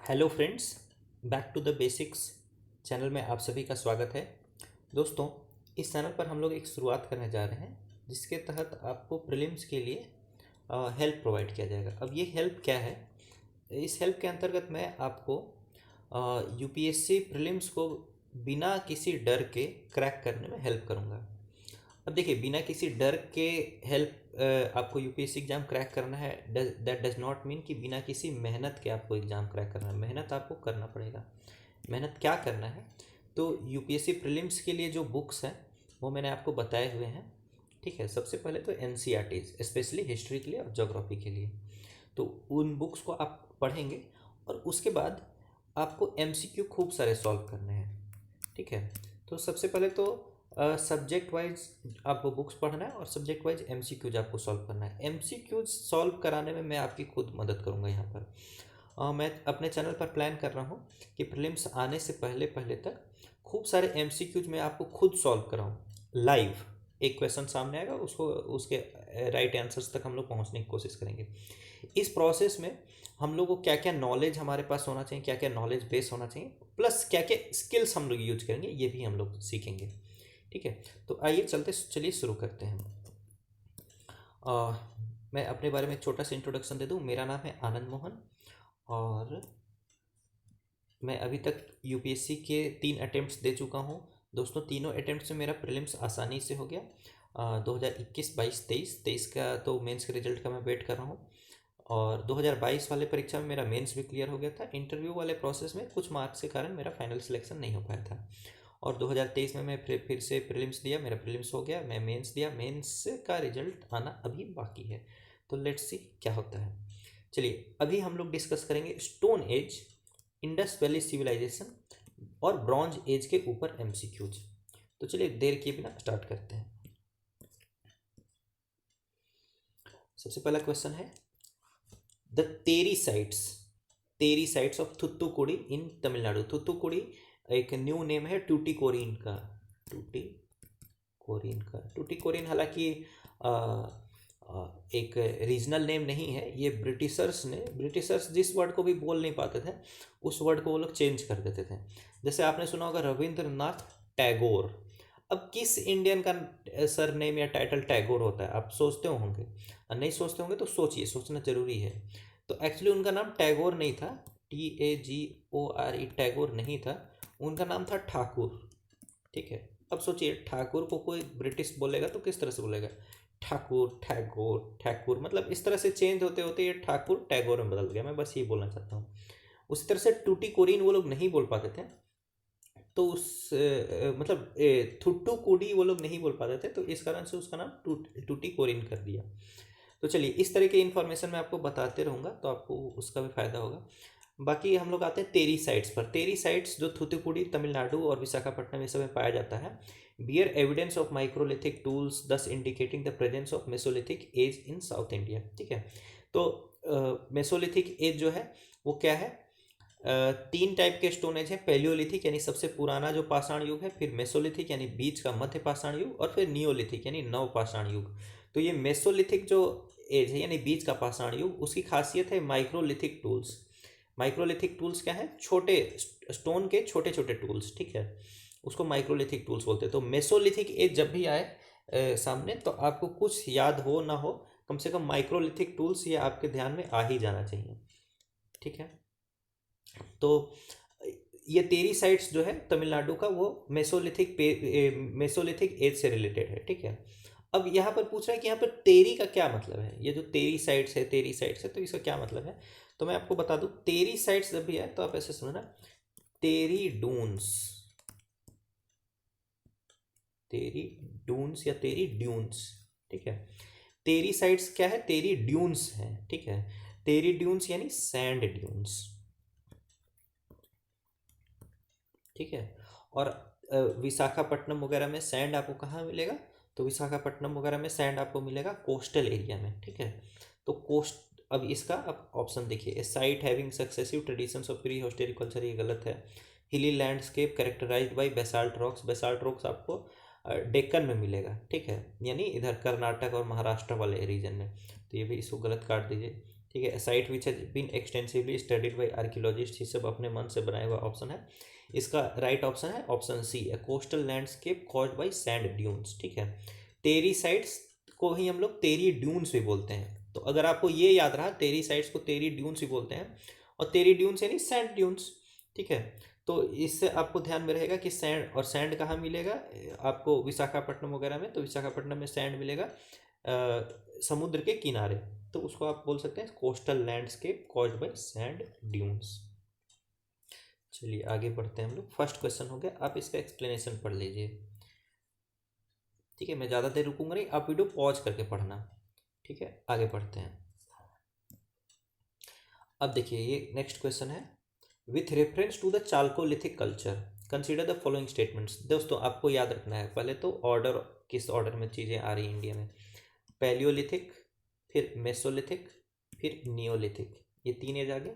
Hello friends, back to the basics channel में आप सभी का स्वागत है। दोस्तों, इस चैनल पर हम लोग एक शुरुआत करने जा रहे हैं जिसके तहत आपको प्रीलिम्स के लिए हेल्प प्रोवाइड किया जाएगा। अब ये हेल्प क्या है? इस हेल्प के अंतर्गत मैं आपको यूपीएससी प्रीलिम्स को बिना किसी डर के क्रैक करने में हेल्प करूँगा। अब देखिए, बिना किसी डर के हेल्प आपको यूपीएससी एग्ज़ाम क्रैक करना है, दैट डज नॉट मीन कि बिना किसी मेहनत के आपको एग्ज़ाम क्रैक करना है। मेहनत आपको करना पड़ेगा। मेहनत क्या करना है? तो यूपीएससी प्रीलिम्स के लिए जो बुक्स हैं वो मैंने आपको बताए हुए हैं। ठीक है, सबसे पहले तो एनसीईआरटीज़, स्पेशली हिस्ट्री के लिए और ज्योग्राफी के लिए, तो उन बुक्स को आप पढ़ेंगे और उसके बाद आपको एमसीक्यू खूब सारे सॉल्व करने हैं। ठीक है, तो सबसे पहले तो सब्जेक्ट वाइज आपको बुक्स पढ़ना है और सब्जेक्ट वाइज एमसीक्यूज आपको सॉल्व करना है। एमसीक्यूज सॉल्व कराने में मैं आपकी खुद मदद करूंगा। यहाँ पर मैं अपने चैनल पर प्लान कर रहा हूँ कि प्रीलिम्स आने से पहले पहले तक खूब सारे एमसीक्यूज मैं आपको खुद सॉल्व कराऊँ लाइव। एक क्वेश्चन सामने आएगा, उसको उसके राइट आंसर्स तक हम लोग पहुँचने की कोशिश करेंगे। इस प्रोसेस में हम लोग को क्या क्या नॉलेज हमारे पास होना चाहिए, क्या क्या नॉलेज बेस होना चाहिए, प्लस क्या क्या स्किल्स हम लोग यूज करेंगे, ये भी हम लोग सीखेंगे। ठीक है, तो आइए चलिए शुरू करते हैं। आ, मैं अपने बारे में एक छोटा सा इंट्रोडक्शन दे दूं। मेरा नाम है आनंद मोहन और मैं अभी तक यूपीएससी के 3 अटेम्प्ट्स दे चुका हूं। दोस्तों, तीनों अटेम्प्ट्स में मेरा प्रीलिम्स आसानी से हो गया। 2021, 22, 23 का तो मेंस के रिजल्ट का मैं वेट कर रहा हूँ और 2022 वाले परीक्षा में मेरा मेंस भी क्लियर हो गया था। इंटरव्यू वाले प्रोसेस में कुछ मार्क्स के कारण मेरा फाइनल सिलेक्शन नहीं हो पाया था और 2023 में मैं फिर से प्रीलिम्स दिया, मेरा प्रीलिम्स हो गया। मैं मेंस दिया, मेंस का रिजल्ट आना अभी बाकी है। तो लेट्स सी क्या होता है। चलिए, अभी हम लोग डिस्कस करेंगे stone age, Indus valley civilisation और ब्रॉन्ज एज के ऊपर एमसीक्यूज। तो चलिए देर किए बिना स्टार्ट करते हैं। सबसे पहला क्वेश्चन है द तेरी साइट्स ऑफ थुत्तुकुड़ी इन तमिलनाडु। थुत्तुकुड़ी एक न्यू नेम है टूटीकोरिन का। टूटीकोरिन हालांकि अ, एक रीजनल नेम नहीं है। ये ब्रिटिशर्स जिस वर्ड को भी बोल नहीं पाते थे उस वर्ड को वो लोग चेंज कर देते थे। जैसे आपने सुना होगा रविंद्रनाथ टैगोर। अब किस इंडियन का सर नेम या टाइटल टैगोर होता है? आप सोचते होंगे, और नहीं सोचते होंगे तो सोचिए, सोचना जरूरी है। तो एक्चुअली उनका नाम टैगोर नहीं था, TAGORE, टैगोर नहीं था। उनका नाम था ठाकुर। ठीक है, अब सोचिए, ठाकुर को कोई ब्रिटिश बोलेगा तो किस तरह से बोलेगा? ठाकुर, टैगोर, ठाकुर, मतलब इस तरह से चेंज होते होते ये ठाकुर टैगोर में बदल गया। मैं बस ये बोलना चाहता हूँ। उसी तरह से टूटी कोरिन वो लोग नहीं बोल पाते थे, तो मतलब थुट्टू कोडी वो लोग नहीं बोल पाते थे, तो इस कारण से उसका नाम टूटी कोरिन कर दिया। तो चलिए, इस तरह की इन्फॉर्मेशन मैं आपको बताते रहूँगा तो आपको उसका भी फायदा होगा। बाकी हम लोग आते हैं तेरी साइट्स पर। तेरी साइट्स जो थूथुकुडी, तमिलनाडु और विशाखापट्टनम इस समय पाया जाता है, bear evidence of microlithic tools thus indicating the presence of mesolithic age in south India. ठीक है, तो मेसोलिथिक एज जो है वो क्या है? 3 टाइप के स्टोनेज है। पैलियोलिथिक यानी सबसे पुराना जो पाषाण युग है, फिर मेसोलिथिक यानी बीच का मध्य पाषाण युग, और फिर नियोलिथिक यानी नव पाषाण युग। तो ये मेसोलिथिक जो एज है यानी बीच का पाषाण युग, उसकी खासियत है माइक्रोलिथिक टूल्स। माइक्रोलिथिक टूल्स क्या है? छोटे स्टोन के छोटे छोटे टूल्स। ठीक है, उसको माइक्रोलिथिक टूल्स बोलते हैं। तो मेसोलिथिक एज जब भी आए सामने, तो आपको कुछ याद हो ना हो, कम से कम माइक्रोलिथिक टूल्स ये आपके ध्यान में आ ही जाना चाहिए। ठीक है, तो ये तेरी साइट्स जो है तमिलनाडु का, वो मेसोलिथिक एज से रिलेटेड है। ठीक है, अब यहाँ पर पूछ रहा है कि यहाँ पर तेरी का क्या मतलब है। ये जो तेरी साइट्स है, तो इसका क्या मतलब है? तो मैं आपको बता दूं, तेरी साइट्स जब भी है तो आप ऐसे समझना, तेरी डून्स, तेरी डून्स या तेरी ड्यून्स। ठीक है, तेरी साइट्स क्या है? तेरी ड्यून्स है। ठीक है, तेरी ड्यून्स यानी सैंड ड्यून्स। ठीक है, और विशाखापट्टनम वगैरह में सैंड आपको कहाँ मिलेगा? तो विशाखापट्टनम वगैरह में सैंड आपको मिलेगा कोस्टल एरिया में। ठीक है, तो कोस्ट, अब इसका अब ऑप्शन देखिए, a site having successive traditions of prehistoric culture, ये गलत है। Hilly landscape characterised by basalt rocks. Basalt rocks आपको डेक्कन में मिलेगा। ठीक है, यानी इधर कर्नाटक और महाराष्ट्र वाले रीजन में। तो ये भी इसको गलत काट दीजिए। ठीक है, site which has been extensively studied by archaeologist, ये सब अपने मन से बनाया हुआ ऑप्शन है। इसका राइट ऑप्शन है option C, a coastal landscape caused by sand dunes. ठीक है, टेरी साइट्स को ही हम लोग टेरी ड्यून्स भी बोलते हैं। तो अगर आपको ये याद रहा, टेरी साइट्स को टेरी ड्यून्स भी बोलते हैं, और टेरी ड्यून्स यानी सैंड ड्यून्स। ठीक है, तो इससे आपको ध्यान में रहेगा कि सैंड, और सैंड कहाँ मिलेगा आपको, विशाखापट्टनम वगैरह में। तो विशाखापट्टनम में सैंड मिलेगा समुद्र के किनारे, तो उसको आप बोल सकते हैं coastal landscape caused by sand dunes. चलिए आगे बढ़ते हैं हम लोग। फर्स्ट क्वेश्चन हो गया, आप इसका एक्सप्लेनेशन पढ़ लीजिए। ठीक है, मैं ज़्यादा देर रुकूंगा नहीं, आप वीडियो पॉज करके पढ़ना। ठीक है, आगे बढ़ते हैं। अब देखिए ये नेक्स्ट क्वेश्चन है, with reference to the chalcolithic culture consider the following statements. दोस्तों आपको याद रखना है, पहले तो ऑर्डर, किस ऑर्डर में चीज़ें आ रही हैं इंडिया में। पैलियोलिथिक, फिर मेसोलिथिक, फिर नियोलिथिक, ये 3 एज आ गए।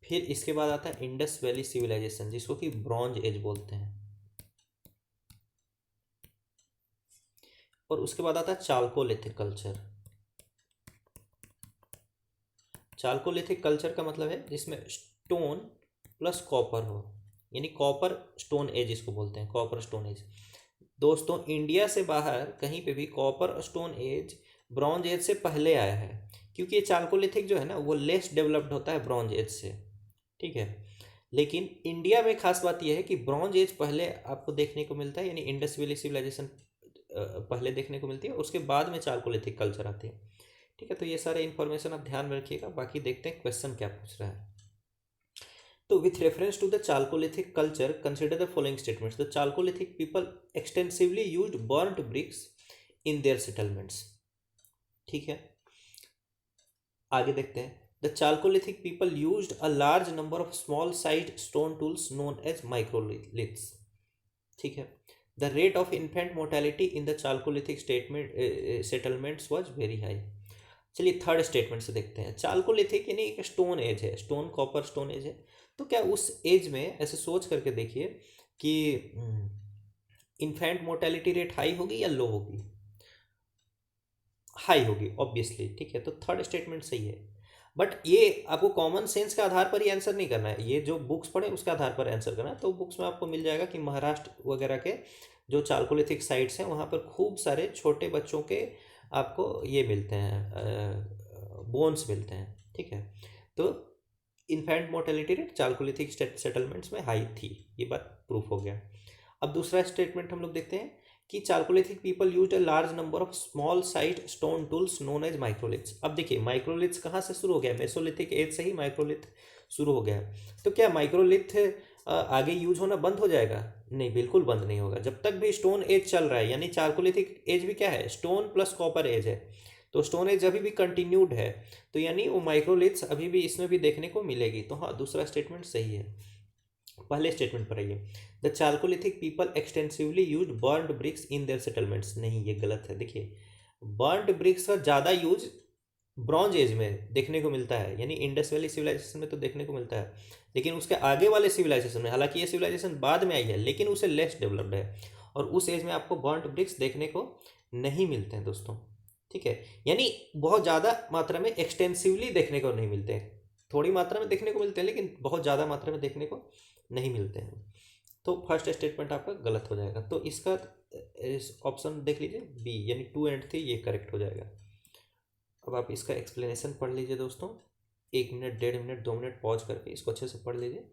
फिर इसके बाद आता है इंडस वैली सिविलाइजेशन, जिसको कि ब्रॉन्ज एज बोलते हैं। और उसके बाद आता है चाल्कोलिथिक कल्चर। चाल्कोलिथिक कल्चर का मतलब है जिसमें स्टोन प्लस कॉपर हो, यानी कॉपर स्टोन एज इसको बोलते हैं, कॉपर स्टोन एज। दोस्तों इंडिया से बाहर कहीं पे भी copper stone age bronze age से पहले आया है, क्योंकि ये चाल्कोलिथिक जो है ना वो लेस डेवलप्ड होता है ब्रॉन्ज एज से। ठीक है, लेकिन इंडिया में खास बात यह है कि ब्रॉन्ज एज पहले आपको देखने को मिलता है, यानी इंडस वैली सिविलाइजेशन पहले देखने को मिलती है, उसके बाद में चाल्कोलिथिक कल्चर आती है। ठीक है, तो ये सारे इन्फॉर्मेशन आप ध्यान में रखिएगा। बाकी देखते हैं क्वेश्चन क्या पूछ रहा है। तो with reference to the chalcolithic culture consider the following statements. The chalcolithic people extensively used burnt bricks in their settlements. ठीक है, आगे देखते हैं। The chalcolithic people used a large number of small sized stone tools known as microliths. ठीक है, the rate of infant mortality in the chalcolithic settlements was very high. चलिए third statement से देखते हैं। चाल्कोलिथिक यानी एक स्टोन एज है, stone copper stone age है। तो क्या उस एज में ऐसे सोच करके देखिए कि इन्फेंट मोर्टेलिटी रेट हाई होगी या लो होगी? हाई होगी ऑब्वियसली। ठीक है, तो थर्ड स्टेटमेंट सही है। बट ये आपको कॉमन सेंस के आधार पर ही आंसर नहीं करना है, ये जो बुक्स पढ़े उसके आधार पर आंसर करना है। तो बुक्स में आपको मिल जाएगा कि महाराष्ट्र वगैरह के जो चाल्कोलिथिक साइट्स हैं वहाँ पर खूब सारे छोटे बच्चों के आपको ये मिलते हैं, बोन्स मिलते हैं। ठीक है, तो infant mortality rate chalcolithic settlements में हाई थी, ये बात प्रूफ हो गया। अब दूसरा स्टेटमेंट हम लोग देखते हैं कि chalcolithic people used a large number of small size stone tools known as microliths. अब देखिए माइक्रोलिथ्स कहाँ से शुरू हो गया? मेसोलिथिक एज से ही माइक्रोलिथ शुरू हो गया। तो क्या माइक्रोलिथ आगे यूज होना बंद हो जाएगा? नहीं, बिल्कुल बंद नहीं होगा। जब तक भी स्टोन एज चल रहा है, यानी चाल्कोलिथिक एज भी क्या है? स्टोन प्लस कॉपर एज है, तो स्टोन एज अभी भी कंटिन्यूड है, तो यानी वो माइक्रोलिथ्स अभी भी इसमें भी देखने को मिलेगी। तो हाँ, दूसरा स्टेटमेंट सही है। पहले स्टेटमेंट पर आइए, the chalcolithic people extensively use burned bricks in their settlements. नहीं, ये गलत है। देखिए बर्न्ड ब्रिक्स का ज़्यादा यूज ब्रॉन्ज एज में देखने को मिलता है, यानी इंडस वैली सिविलाइजेशन में तो देखने को मिलता है, लेकिन उसके आगे वाले सिविलाइजेशन में, हालांकि ये सिविलाइजेशन बाद में आई है लेकिन उसे लेस डेवलप्ड है, और उस एज में आपको बर्न्ड ब्रिक्स देखने को नहीं मिलते हैं दोस्तों। ठीक है, यानी बहुत ज़्यादा मात्रा में एक्सटेंसिवली देखने को नहीं मिलते हैं, थोड़ी मात्रा में देखने को मिलते हैं लेकिन बहुत ज़्यादा मात्रा में देखने को नहीं मिलते हैं। तो फर्स्ट स्टेटमेंट आपका गलत हो जाएगा। तो इसका ऑप्शन देख लीजिए बी, यानी 2 एंड 3 ये करेक्ट हो जाएगा। अब आप इसका एक्सप्लेनेशन पढ़ लीजिए दोस्तों, 1 मिनट 1.5 मिनट 2 मिनट पॉज करके इसको अच्छे से पढ़ लीजिए,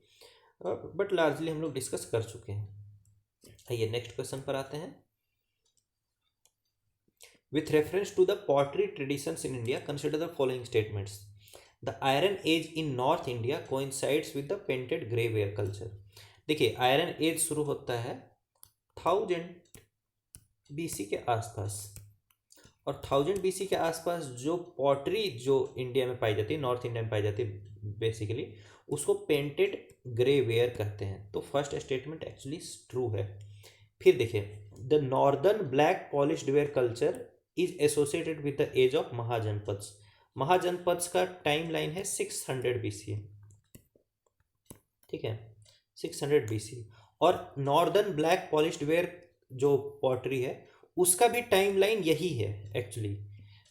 बट लार्जली हम लोग डिस्कस कर चुके हैं। आइए नेक्स्ट क्वेश्चन पर आते हैं। With reference to the pottery traditions in India consider the following statements. The iron age in north India coincides with the painted greyware culture. देखिए आयरन एज शुरू होता है 1000 BC के आसपास, और 1000 BC के आसपास जो पॉटरी जो इंडिया में पाई जाती है, नॉर्थ इंडिया में पाई जाती है बेसिकली, उसको पेंटेड ग्रे वेयर कहते हैं। तो फर्स्ट स्टेटमेंट एक्चुअली ट्रू है। फिर देखिए, the northern black polished ware culture is associated with the age of Mahajanapads. Mahajanapads का टाइम लाइन है 600 BC। ठीक है, 600 BC। और नॉर्दर्न ब्लैक पॉलिश्ड वेयर जो पॉटरी है उसका भी टाइम लाइन यही है एक्चुअली।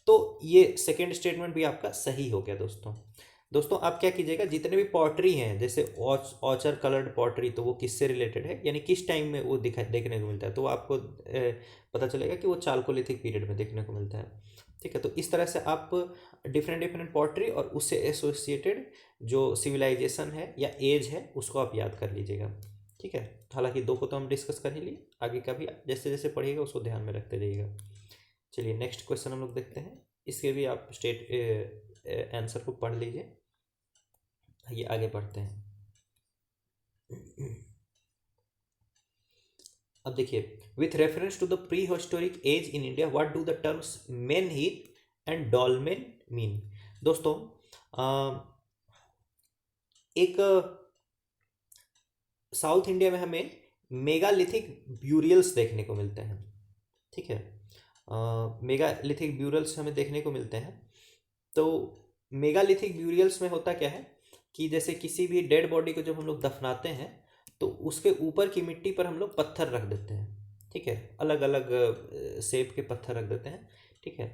तो ये सेकेंड स्टेटमेंट भी आपका सही हो गया दोस्तों। दोस्तों आप क्या कीजिएगा, जितने भी पॉटरी हैं जैसे ऑचर कलर्ड पॉटरी, तो वो किससे रिलेटेड है, यानी किस टाइम में वो देखने को मिलता है, तो वो आपको पता चलेगा कि वो चालकोलिथिक पीरियड में देखने को मिलता है। ठीक है, तो इस तरह से आप डिफरेंट डिफरेंट पॉटरी और उससे एसोसिएटेड जो सिविलाइजेशन है या एज है उसको आप याद कर लीजिएगा। ठीक है, हालांकि दो को तो हम डिस्कस कर ही लिए, आगे का भी जैसे जैसे पढ़िएगा उसको ध्यान में रखते जाइएगा। चलिए नेक्स्ट क्वेश्चन हम लोग देखते हैं, इसके भी आप आंसर को पढ़ लीजिए। ये आगे पढ़ते हैं। अब देखिए, with reference to the pre historic age in India what do the terms menhir and dolmen mean. दोस्तों एक साउथ इंडिया में हमें मेगालिथिक ब्यूरियल्स देखने को मिलते हैं। ठीक है, मेगालिथिक ब्यूरियल्स हमें देखने को मिलते हैं। तो मेगालिथिक ब्यूरियल्स में होता क्या है कि जैसे किसी भी डेड बॉडी को जब हम लोग दफनाते हैं तो उसके ऊपर की मिट्टी पर हम लोग पत्थर रख देते हैं। ठीक है, अलग अलग शेप के पत्थर रख देते हैं। ठीक है,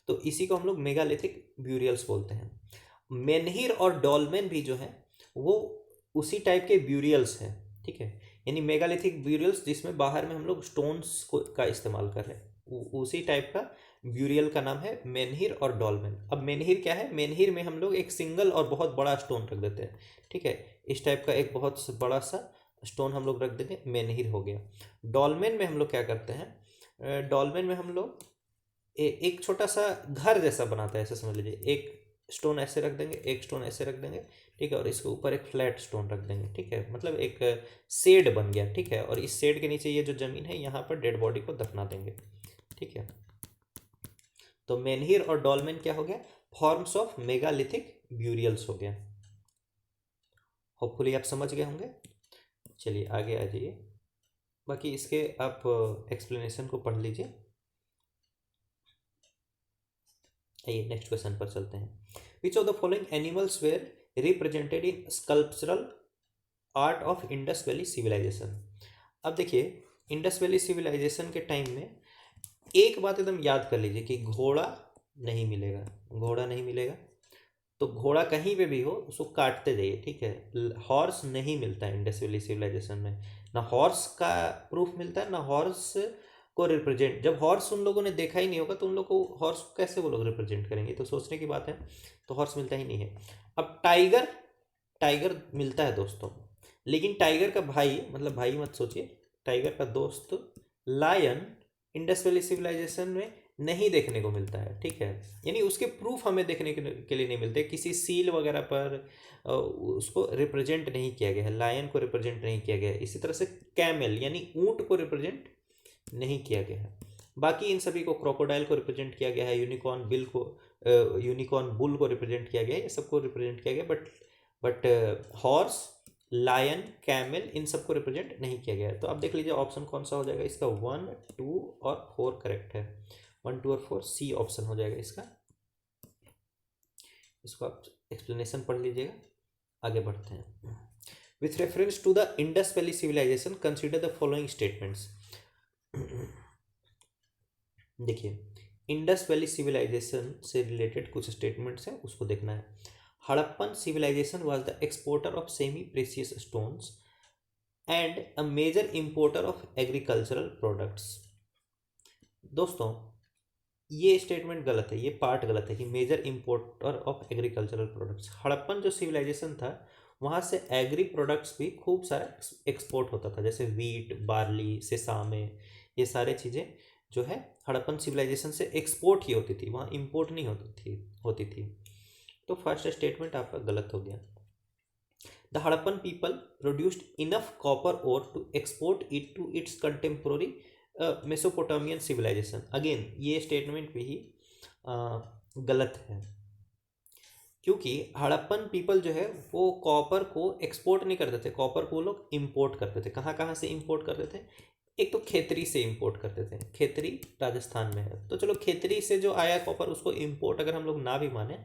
तो इसी को हम लोग मेगालिथिक ब्यूरियल्स बोलते हैं। मेनहिर और डॉलमेन भी जो है वो उसी टाइप के ब्यूरियल्स हैं। ठीक है, यानी मेगालिथिक ब्यूरियल्स जिसमें बाहर में हम लोग स्टोन्स को का इस्तेमाल कर रहे हैं, उसी टाइप का ब्यूरियल का नाम है मेनहिर और डॉलमेन। अब मेनहिर क्या है, मेनहिर में हम लोग एक सिंगल और बहुत बड़ा स्टोन रख देते हैं। ठीक है, इस टाइप का एक बहुत बड़ा सा स्टोन हम लोग रख देंगे, मेनहिर हो गया। डॉलमेन में हम लोग क्या करते हैं, डॉलमेन में हम लोग एक छोटा सा घर जैसा बनाता है, ऐसे समझ लीजिए, एक स्टोन ऐसे रख देंगे, एक स्टोन ऐसे रख देंगे। ठीक है, और इसके ऊपर एक फ्लैट स्टोन रख देंगे। ठीक है, मतलब एक शेड बन गया। ठीक है, और इस शेड के नीचे ये जो जमीन है यहाँ पर डेड बॉडी को दफना देंगे। ठीक है, तो मेनहिर और डॉलमेन क्या हो गया, फॉर्म्स ऑफ मेगालिथिक ब्यूरियल्स हो गया। होपफुली आप समझ गए होंगे। चलिए आगे आ जाइए, बाकी इसके आप एक्सप्लेनेशन को पढ़ लीजिए। आइए नेक्स्ट क्वेश्चन पर चलते हैं। Which of the following animals were represented in sculptural art of Indus valley civilisation. अब देखिए, इंडस वैली सिविलाइजेशन के टाइम में एक बात एकदम याद कर लीजिए कि घोड़ा नहीं मिलेगा, घोड़ा नहीं मिलेगा। तो घोड़ा कहीं पे भी हो उसको काटते जाइए। ठीक है, हॉर्स नहीं मिलता है इंडस वैली सिविलाइजेशन में, ना हॉर्स का प्रूफ मिलता है, ना हॉर्स को रिप्रेजेंट। जब हॉर्स उन लोगों ने देखा ही नहीं होगा तो उन लोग को हॉर्स को कैसे वो लोग रिप्रेजेंट करेंगे, तो सोचने की बात है। तो हॉर्स मिलता ही नहीं है। अब टाइगर, टाइगर मिलता है दोस्तों, लेकिन टाइगर का भाई, मतलब भाई मत सोचिए, टाइगर का दोस्त लायन इंडस वैली सिविलाइजेशन में नहीं देखने को मिलता है। ठीक है, यानी उसके प्रूफ हमें देखने के लिए नहीं मिलते, किसी सील वगैरह पर उसको रिप्रेजेंट नहीं किया गया है, लायन को रिप्रेजेंट नहीं किया गया है। इसी तरह से कैमल यानी ऊंट को रिप्रेजेंट नहीं किया गया है। बाकी इन सभी को, क्रोकोडाइल को रिप्रेजेंट किया गया है, यूनिकॉर्न बिल को, यूनिकॉर्न बुल को रिप्रेजेंट किया गया है, ये सबको रिप्रेजेंट किया गया। बट हॉर्स, लायन, कैमल इन सबको रिप्रेजेंट नहीं किया गया है। तो आप देख लीजिए ऑप्शन कौन सा हो जाएगा इसका, 1, 2 और 4 करेक्ट है। 1, 2 और 4 सी ऑप्शन हो जाएगा इसका। इसको आप एक्सप्लेनेशन पढ़ लीजिएगा। आगे बढ़ते हैं। With reference to the Indus valley civilisation consider the following statements. देखिए, इंडस वैली सिविलाइजेशन से रिलेटेड कुछ स्टेटमेंट्स हैं, उसको देखना है। Harappan civilisation was the exporter of semi precious stones and a major importer of agricultural products. दोस्तों ये statement गलत है, ये पार्ट गलत है कि major importer of agricultural products. Harappan जो सिविलाइजेशन था वहाँ से एग्री प्रोडक्ट्स भी खूब सारा एक्सपोर्ट होता था, जैसे वीट, बार्ली, सेसामे, ये सारे चीज़ें जो है हड़प्पन सिविलाइजेशन से एक्सपोर्ट ही होती थी, वहाँ इंपोर्ट नहीं होती थी। तो फर्स्ट स्टेटमेंट आपका गलत हो गया। The Harappan people produced enough copper ore to export it to its contemporary Mesopotamian civilisation. Again ये स्टेटमेंट भी ही गलत है, क्योंकि हड़प्पन पीपल जो है वो कॉपर को एक्सपोर्ट नहीं करते थे, कॉपर को वो लोग इम्पोर्ट करते थे। कहाँ कहाँ से इम्पोर्ट करते थे, एक तो खेतरी से इंपोर्ट करते थे, खेतरी राजस्थान में है, तो चलो खेतरी से जो आया कॉपर उसको इंपोर्ट अगर हम लोग ना भी माने,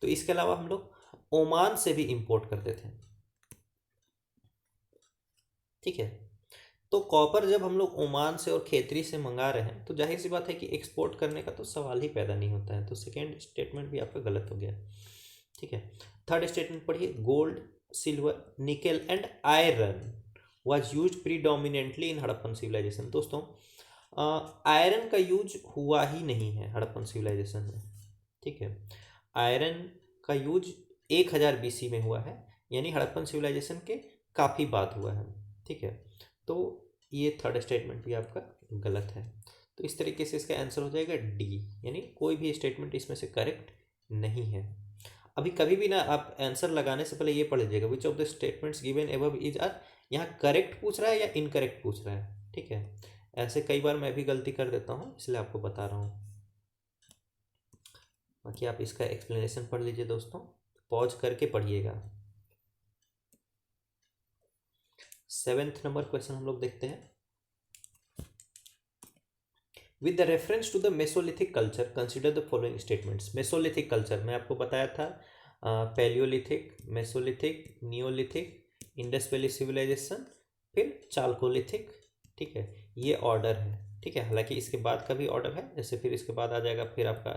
तो इसके अलावा हम लोग ओमान से भी इंपोर्ट करते थे। ठीक है, तो कॉपर जब हम लोग ओमान से और खेतरी से मंगा रहे हैं तो जाहिर सी बात है कि एक्सपोर्ट करने का तो सवाल ही पैदा नहीं होता है। तो सेकेंड स्टेटमेंट भी आपका गलत हो गया। ठीक है, थर्ड स्टेटमेंट पढ़िए। Gold, silver, nickel and iron was use predominantly in Harappan civilisation. दोस्तों आयरन का यूज हुआ ही नहीं है हड़प्पन सिविलाइजेशन में। ठीक है, आयरन का यूज 1000 BC में हुआ है, यानी हड़प्पन सिविलाइजेशन के काफ़ी बाद हुआ है। ठीक है, तो ये थर्ड स्टेटमेंट भी आपका गलत है। तो इस तरीके से इसका आंसर हो जाएगा डी, यानी कोई भी स्टेटमेंट इसमें से करेक्ट नहीं है। अभी कभी भी ना आप आंसर लगाने से पहले ये पढ़ लीजिएगा which of the statements given above is are, यहाँ करेक्ट पूछ रहा है या इनकरेक्ट पूछ रहा है। ठीक है, ऐसे कई बार मैं भी गलती कर देता हूँ, इसलिए आपको बता रहा हूँ। बाकी आप इसका एक्सप्लेनेशन पढ़ लीजिए दोस्तों, पॉज करके पढ़िएगा। 7th नंबर क्वेश्चन हम लोग देखते हैं। With the reference to the mesolithic culture consider the following statements. Mesolithic culture मैं आपको बताया था, palaeolithic, mesolithic, neolithic, Indus valley civilisation, फिर चालकोलिथिक। ठीक है, ये ऑर्डर है। ठीक है, हालांकि इसके बाद का भी ऑर्डर है, जैसे फिर इसके बाद आ जाएगा फिर आपका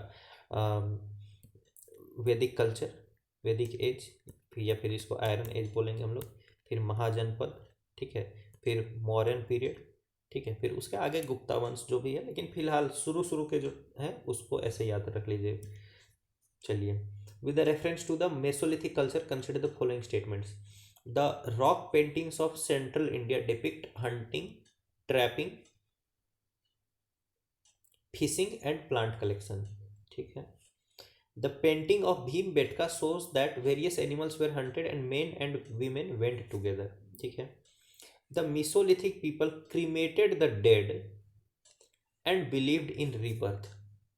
वैदिक कल्चर, वैदिक एज, फिर या फिर इसको आयरन एज बोलेंगे हम लोग, फिर महाजनपद। ठीक है, फिर मौर्यन पीरियड। ठीक है, फिर उसके आगे गुप्ता वंश जो भी है, लेकिन फिलहाल शुरू शुरू के जो है उसको ऐसे याद रख लीजिए। चलिए, with the reference to the mesolithic culture consider the following statements. The rock paintings of central India depict hunting, trapping, fishing and plant collection. ठीक है, the painting of Bhimbetka shows that various animals were hunted and men and women went together. ठीक है, the Mesolithic people cremated the dead and believed in rebirth.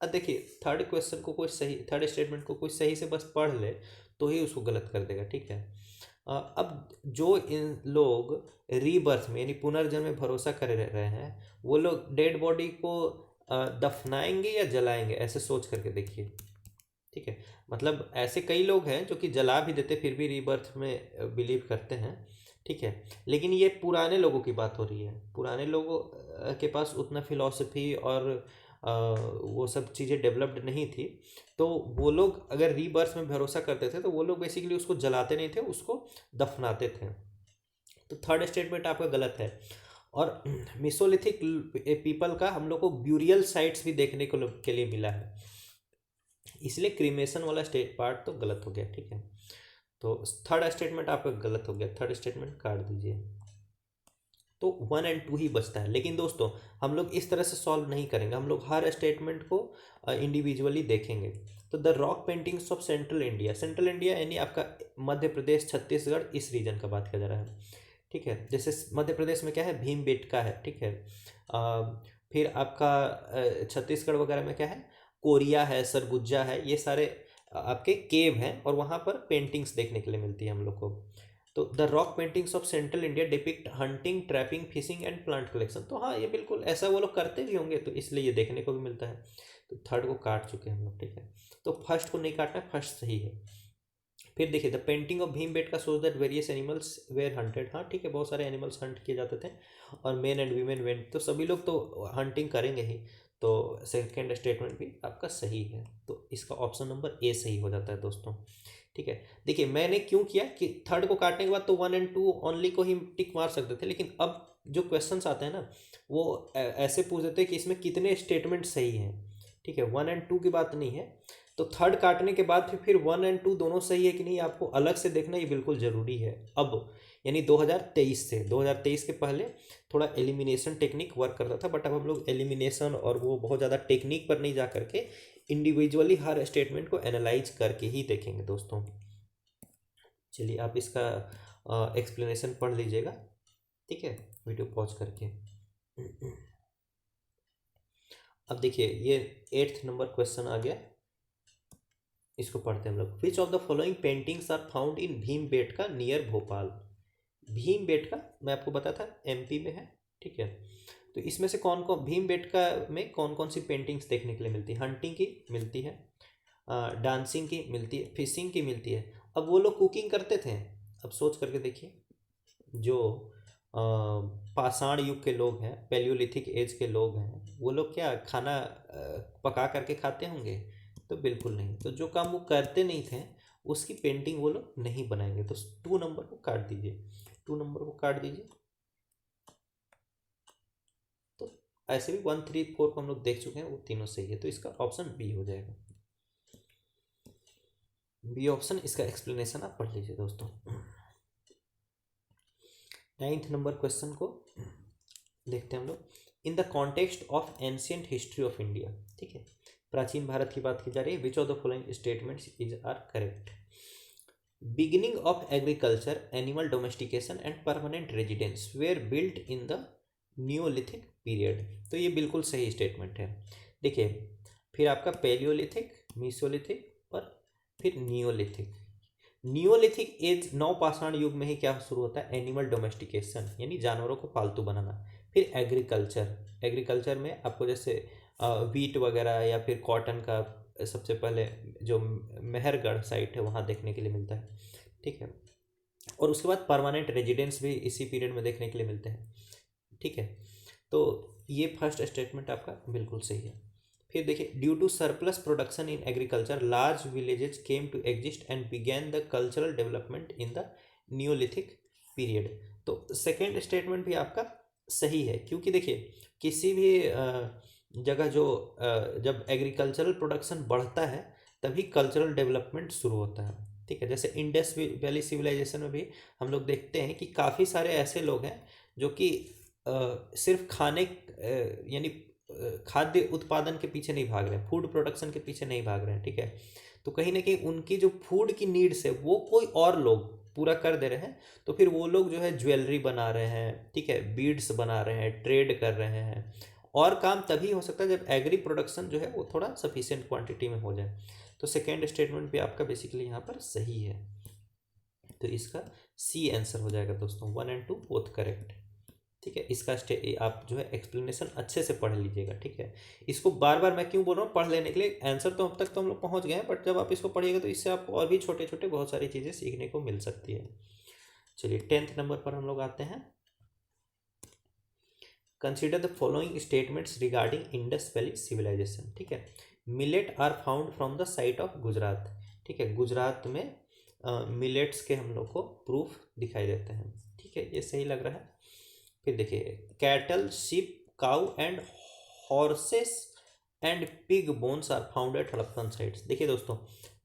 अब देखिए, third question को कोई सही, third statement को कोई सही से बस पढ़ ले तो ही उसको गलत कर देगा। ठीक है, अब जो इन लोग रीबर्थ में यानी पुनर्जन्म में भरोसा कर रहे हैं, वो लोग डेड बॉडी को दफनाएंगे या जलाएंगे, ऐसे सोच करके देखिए। ठीक है, मतलब ऐसे कई लोग हैं जो कि जला भी देते फिर भी रीबर्थ में बिलीव करते हैं। ठीक है, लेकिन ये पुराने लोगों की बात हो रही है। पुराने लोगों के पास उतना फिलॉसफी और वो सब चीज़ें डेवलप्ड नहीं थी, तो वो लोग अगर रीबर्थ में भरोसा करते थे तो वो लोग बेसिकली उसको जलाते नहीं थे, उसको दफनाते थे। तो थर्ड स्टेटमेंट आपका गलत है। और मिसोलिथिक पीपल का हम लोग को ब्यूरियल साइट्स भी देखने को के लिए मिला है, इसलिए क्रीमेशन वाला स्टेट पार्ट तो गलत हो गया। ठीक है, तो थर्ड स्टेटमेंट आपका गलत हो गया, थर्ड स्टेटमेंट काट दीजिए। तो 1 और 2 ही बचता है। लेकिन दोस्तों हम लोग इस तरह से सॉल्व नहीं करेंगे, हम लोग हर स्टेटमेंट को इंडिविजुअली देखेंगे। तो the rock paintings of central India, central India यानी आपका मध्य प्रदेश, छत्तीसगढ़, इस रीजन का बात किया जा रहा है। ठीक है, जैसे मध्य प्रदेश में क्या है, भीमबेटका है। ठीक है, फिर आपका छत्तीसगढ़ वगैरह में क्या है, कोरिया है, सरगुजा है, ये सारे आपके केव हैं और वहाँ पर पेंटिंग्स देखने के लिए मिलती है हम लोग को। तो the rock paintings of central India depict hunting, trapping, fishing and plant collection. तो हाँ, ये बिल्कुल ऐसा वो लोग करते भी होंगे, तो इसलिए ये देखने को भी मिलता है। तो थर्ड को काट चुके हैं हम लोग। ठीक है, तो फर्स्ट को नहीं काटना, फर्स्ट सही है। फिर देखिए, the painting of Bhimbetka shows that various animals were hunted. हाँ ठीक है, बहुत सारे एनिमल्स हंट किए जाते थे और मेन एंड वीमेन वेंट, तो सभी लोग तो हंटिंग करेंगे ही। तो सेकेंड स्टेटमेंट भी आपका सही है, तो इसका ऑप्शन नंबर ए सही हो जाता है दोस्तों। ठीक है, देखिए मैंने क्यों किया कि थर्ड को काटने के बाद तो 1 और 2 ओनली को ही टिक मार सकते थे, लेकिन अब जो क्वेश्चंस आते हैं ना वो ऐसे पूछ देते हैं कि इसमें कितने स्टेटमेंट सही हैं। ठीक है, 1 और 2 की बात नहीं है, तो थर्ड काटने के बाद फिर 1 और 2 दोनों सही है कि नहीं आपको अलग से देखना, ये बिल्कुल ज़रूरी है। अब यानी 2023 से, 2023 के पहले थोड़ा एलिमिनेशन टेक्निक वर्क करता था, बट अब हम लोग एलिमिनेशन और वो बहुत ज़्यादा टेक्निक पर नहीं जा करके इंडिविजुअली हर स्टेटमेंट को एनालाइज करके ही देखेंगे दोस्तों। चलिए, आप इसका एक्सप्लेनेशन पढ़ लीजिएगा। ठीक है, वीडियो पॉज करके। अब देखिए, ये 8th नंबर क्वेश्चन आ गया, इसको पढ़ते हैं हम लोग। Which of the following paintings are found in Bhimbetka near Bhopal. Bhimbetka मैं आपको बताया था एमपी में है। ठीक है, तो इसमें से कौन कौन, भीमबेटका में कौन कौन सी पेंटिंग्स देखने के लिए मिलती है? हंटिंग की मिलती है, डांसिंग की मिलती है, फिशिंग की मिलती है। अब वो लोग कुकिंग करते थे, अब सोच करके देखिए, जो पाषाण युग के लोग हैं, पैलियोलिथिक एज के लोग हैं, वो लोग क्या खाना पका करके खाते होंगे? तो बिल्कुल नहीं। तो जो काम वो करते नहीं थे उसकी पेंटिंग वो लोग नहीं बनाएंगे। तो 2 नंबर को काट दीजिए, 2 नंबर को काट दीजिए। तो ऐसे भी 1, 3, 4 को हम लोग देख चुके हैं, वो तीनों सही है। तो इसका ऑप्शन बी हो जाएगा, बी ऑप्शन। इसका एक्सप्लेनेशन आप पढ़ लीजिए दोस्तों। 9th नंबर क्वेश्चन को देखते हैं हम लोग। इन the context of ancient history of India, ठीक है, प्राचीन भारत की बात की जा रही है। Which of the following statements is are correct? Beginning of agriculture, animal domestication and permanent residence were built in the neolithic period. तो ये बिल्कुल सही स्टेटमेंट है। देखिए, फिर आपका पैलियोलिथिक, मीसोलिथिक और फिर नियोलिथिक। नियोलिथिक एज नवपाषाण युग में ही क्या शुरू होता है? एनिमल डोमेस्टिकेशन, यानी जानवरों को पालतू बनाना। फिर एग्रीकल्चर, एग्रीकल्चर में आपको जैसे वीट वगैरह या फिर कॉटन का सबसे पहले जो मेहरगढ़ साइट है वहाँ देखने के लिए मिलता है, ठीक है। और उसके बाद परमानेंट रेजिडेंस भी इसी पीरियड में देखने के लिए मिलते हैं, ठीक है। तो ये फर्स्ट स्टेटमेंट आपका बिल्कुल सही है। फिर देखिए, due to surplus production in agriculture large villages came to exist and began the cultural development in the neolithic period. तो सेकेंड स्टेटमेंट भी आपका सही है, क्योंकि देखिए किसी भी जगह जो जब एग्रीकल्चरल प्रोडक्शन बढ़ता है तभी कल्चरल डेवलपमेंट शुरू होता है, ठीक है। जैसे इंडस वैली सिविलाइजेशन में भी हम लोग देखते हैं कि काफ़ी सारे ऐसे लोग हैं जो कि सिर्फ खाने यानी खाद्य उत्पादन के पीछे नहीं भाग रहे हैं, फूड प्रोडक्शन के पीछे नहीं भाग रहे हैं, ठीक है। तो कहीं ना कहीं उनकी जो फूड की नीड्स है वो कोई और लोग पूरा कर दे रहे हैं। तो फिर वो लोग जो है ज्वेलरी बना रहे हैं, ठीक है, बीड्स बना रहे हैं, ट्रेड कर रहे हैं। और काम तभी हो सकता है जब एग्री प्रोडक्शन जो है वो थोड़ा सफिशिएंट क्वांटिटी में हो जाए। तो सेकेंड स्टेटमेंट भी आपका बेसिकली यहाँ पर सही है। तो इसका सी आंसर हो जाएगा दोस्तों। 1 और 2 बोथ करेक्ट, ठीक है। इसका आप जो है एक्सप्लेनेशन अच्छे से पढ़ लीजिएगा, ठीक है। इसको बार बार मैं क्यों बोल रहा हूँ पढ़ लेने के लिए? आंसर तो अब तक तो हम लोग पहुँच गए हैं, बट जब आप इसको पढ़िएगा तो इससे आपको और भी छोटे छोटे बहुत सारी चीज़ें सीखने को मिल सकती है। चलिए 10th नंबर पर हम लोग आते हैं। Consider the following statements regarding Indus valley civilisation, ठीक है। Millet are found from the site of Gujarat, ठीक है। गुजरात में मिलेट्स के हम लोग को प्रूफ दिखाई देते हैं, ठीक है, ये सही लग रहा है। फिर देखिए, cattle, sheep, cow and horses and pig bones are found at Harappan sites. देखिए दोस्तों,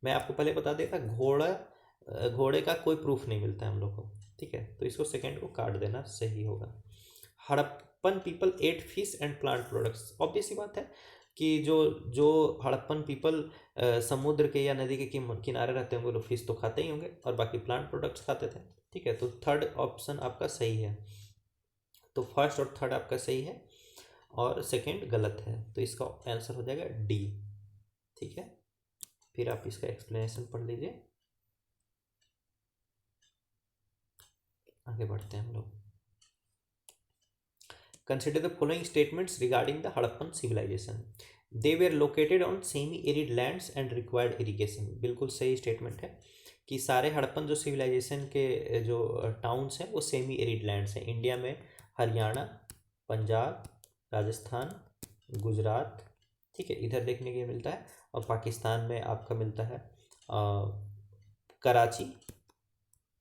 मैं आपको पहले बता देता, घोड़े का कोई प्रूफ नहीं मिलता है हम लोग को, ठीक है। तो इसको सेकेंड को काट देना सही होगा। Harappan people ate fish and plant products. Obvious सी बात है कि जो जो हड़प्पन पीपल समुद्र के या नदी के किनारे रहते होंगे लोग फिश तो खाते ही होंगे और बाकी प्लांट प्रोडक्ट्स खाते थे, ठीक है। तो थर्ड ऑप्शन आपका सही है। तो फर्स्ट और थर्ड आपका सही है और सेकंड गलत है। तो इसका आंसर हो जाएगा डी, ठीक है। फिर आप इसका एक्सप्लेनेशन पढ़ लीजिए, आगे बढ़ते हैं हम लोग। Consider the following statements regarding the Harappan civilisation. They were located on semi arid lands and required irrigation. बिल्कुल सही स्टेटमेंट है कि सारे हड़प्पन जो सिविलाइजेशन के जो टाउन्स हैं वो सेमी एरिड लैंड्स हैं। इंडिया में हरियाणा, पंजाब, राजस्थान, गुजरात, ठीक है, इधर देखने के लिए मिलता है। और पाकिस्तान में आपका मिलता है कराची,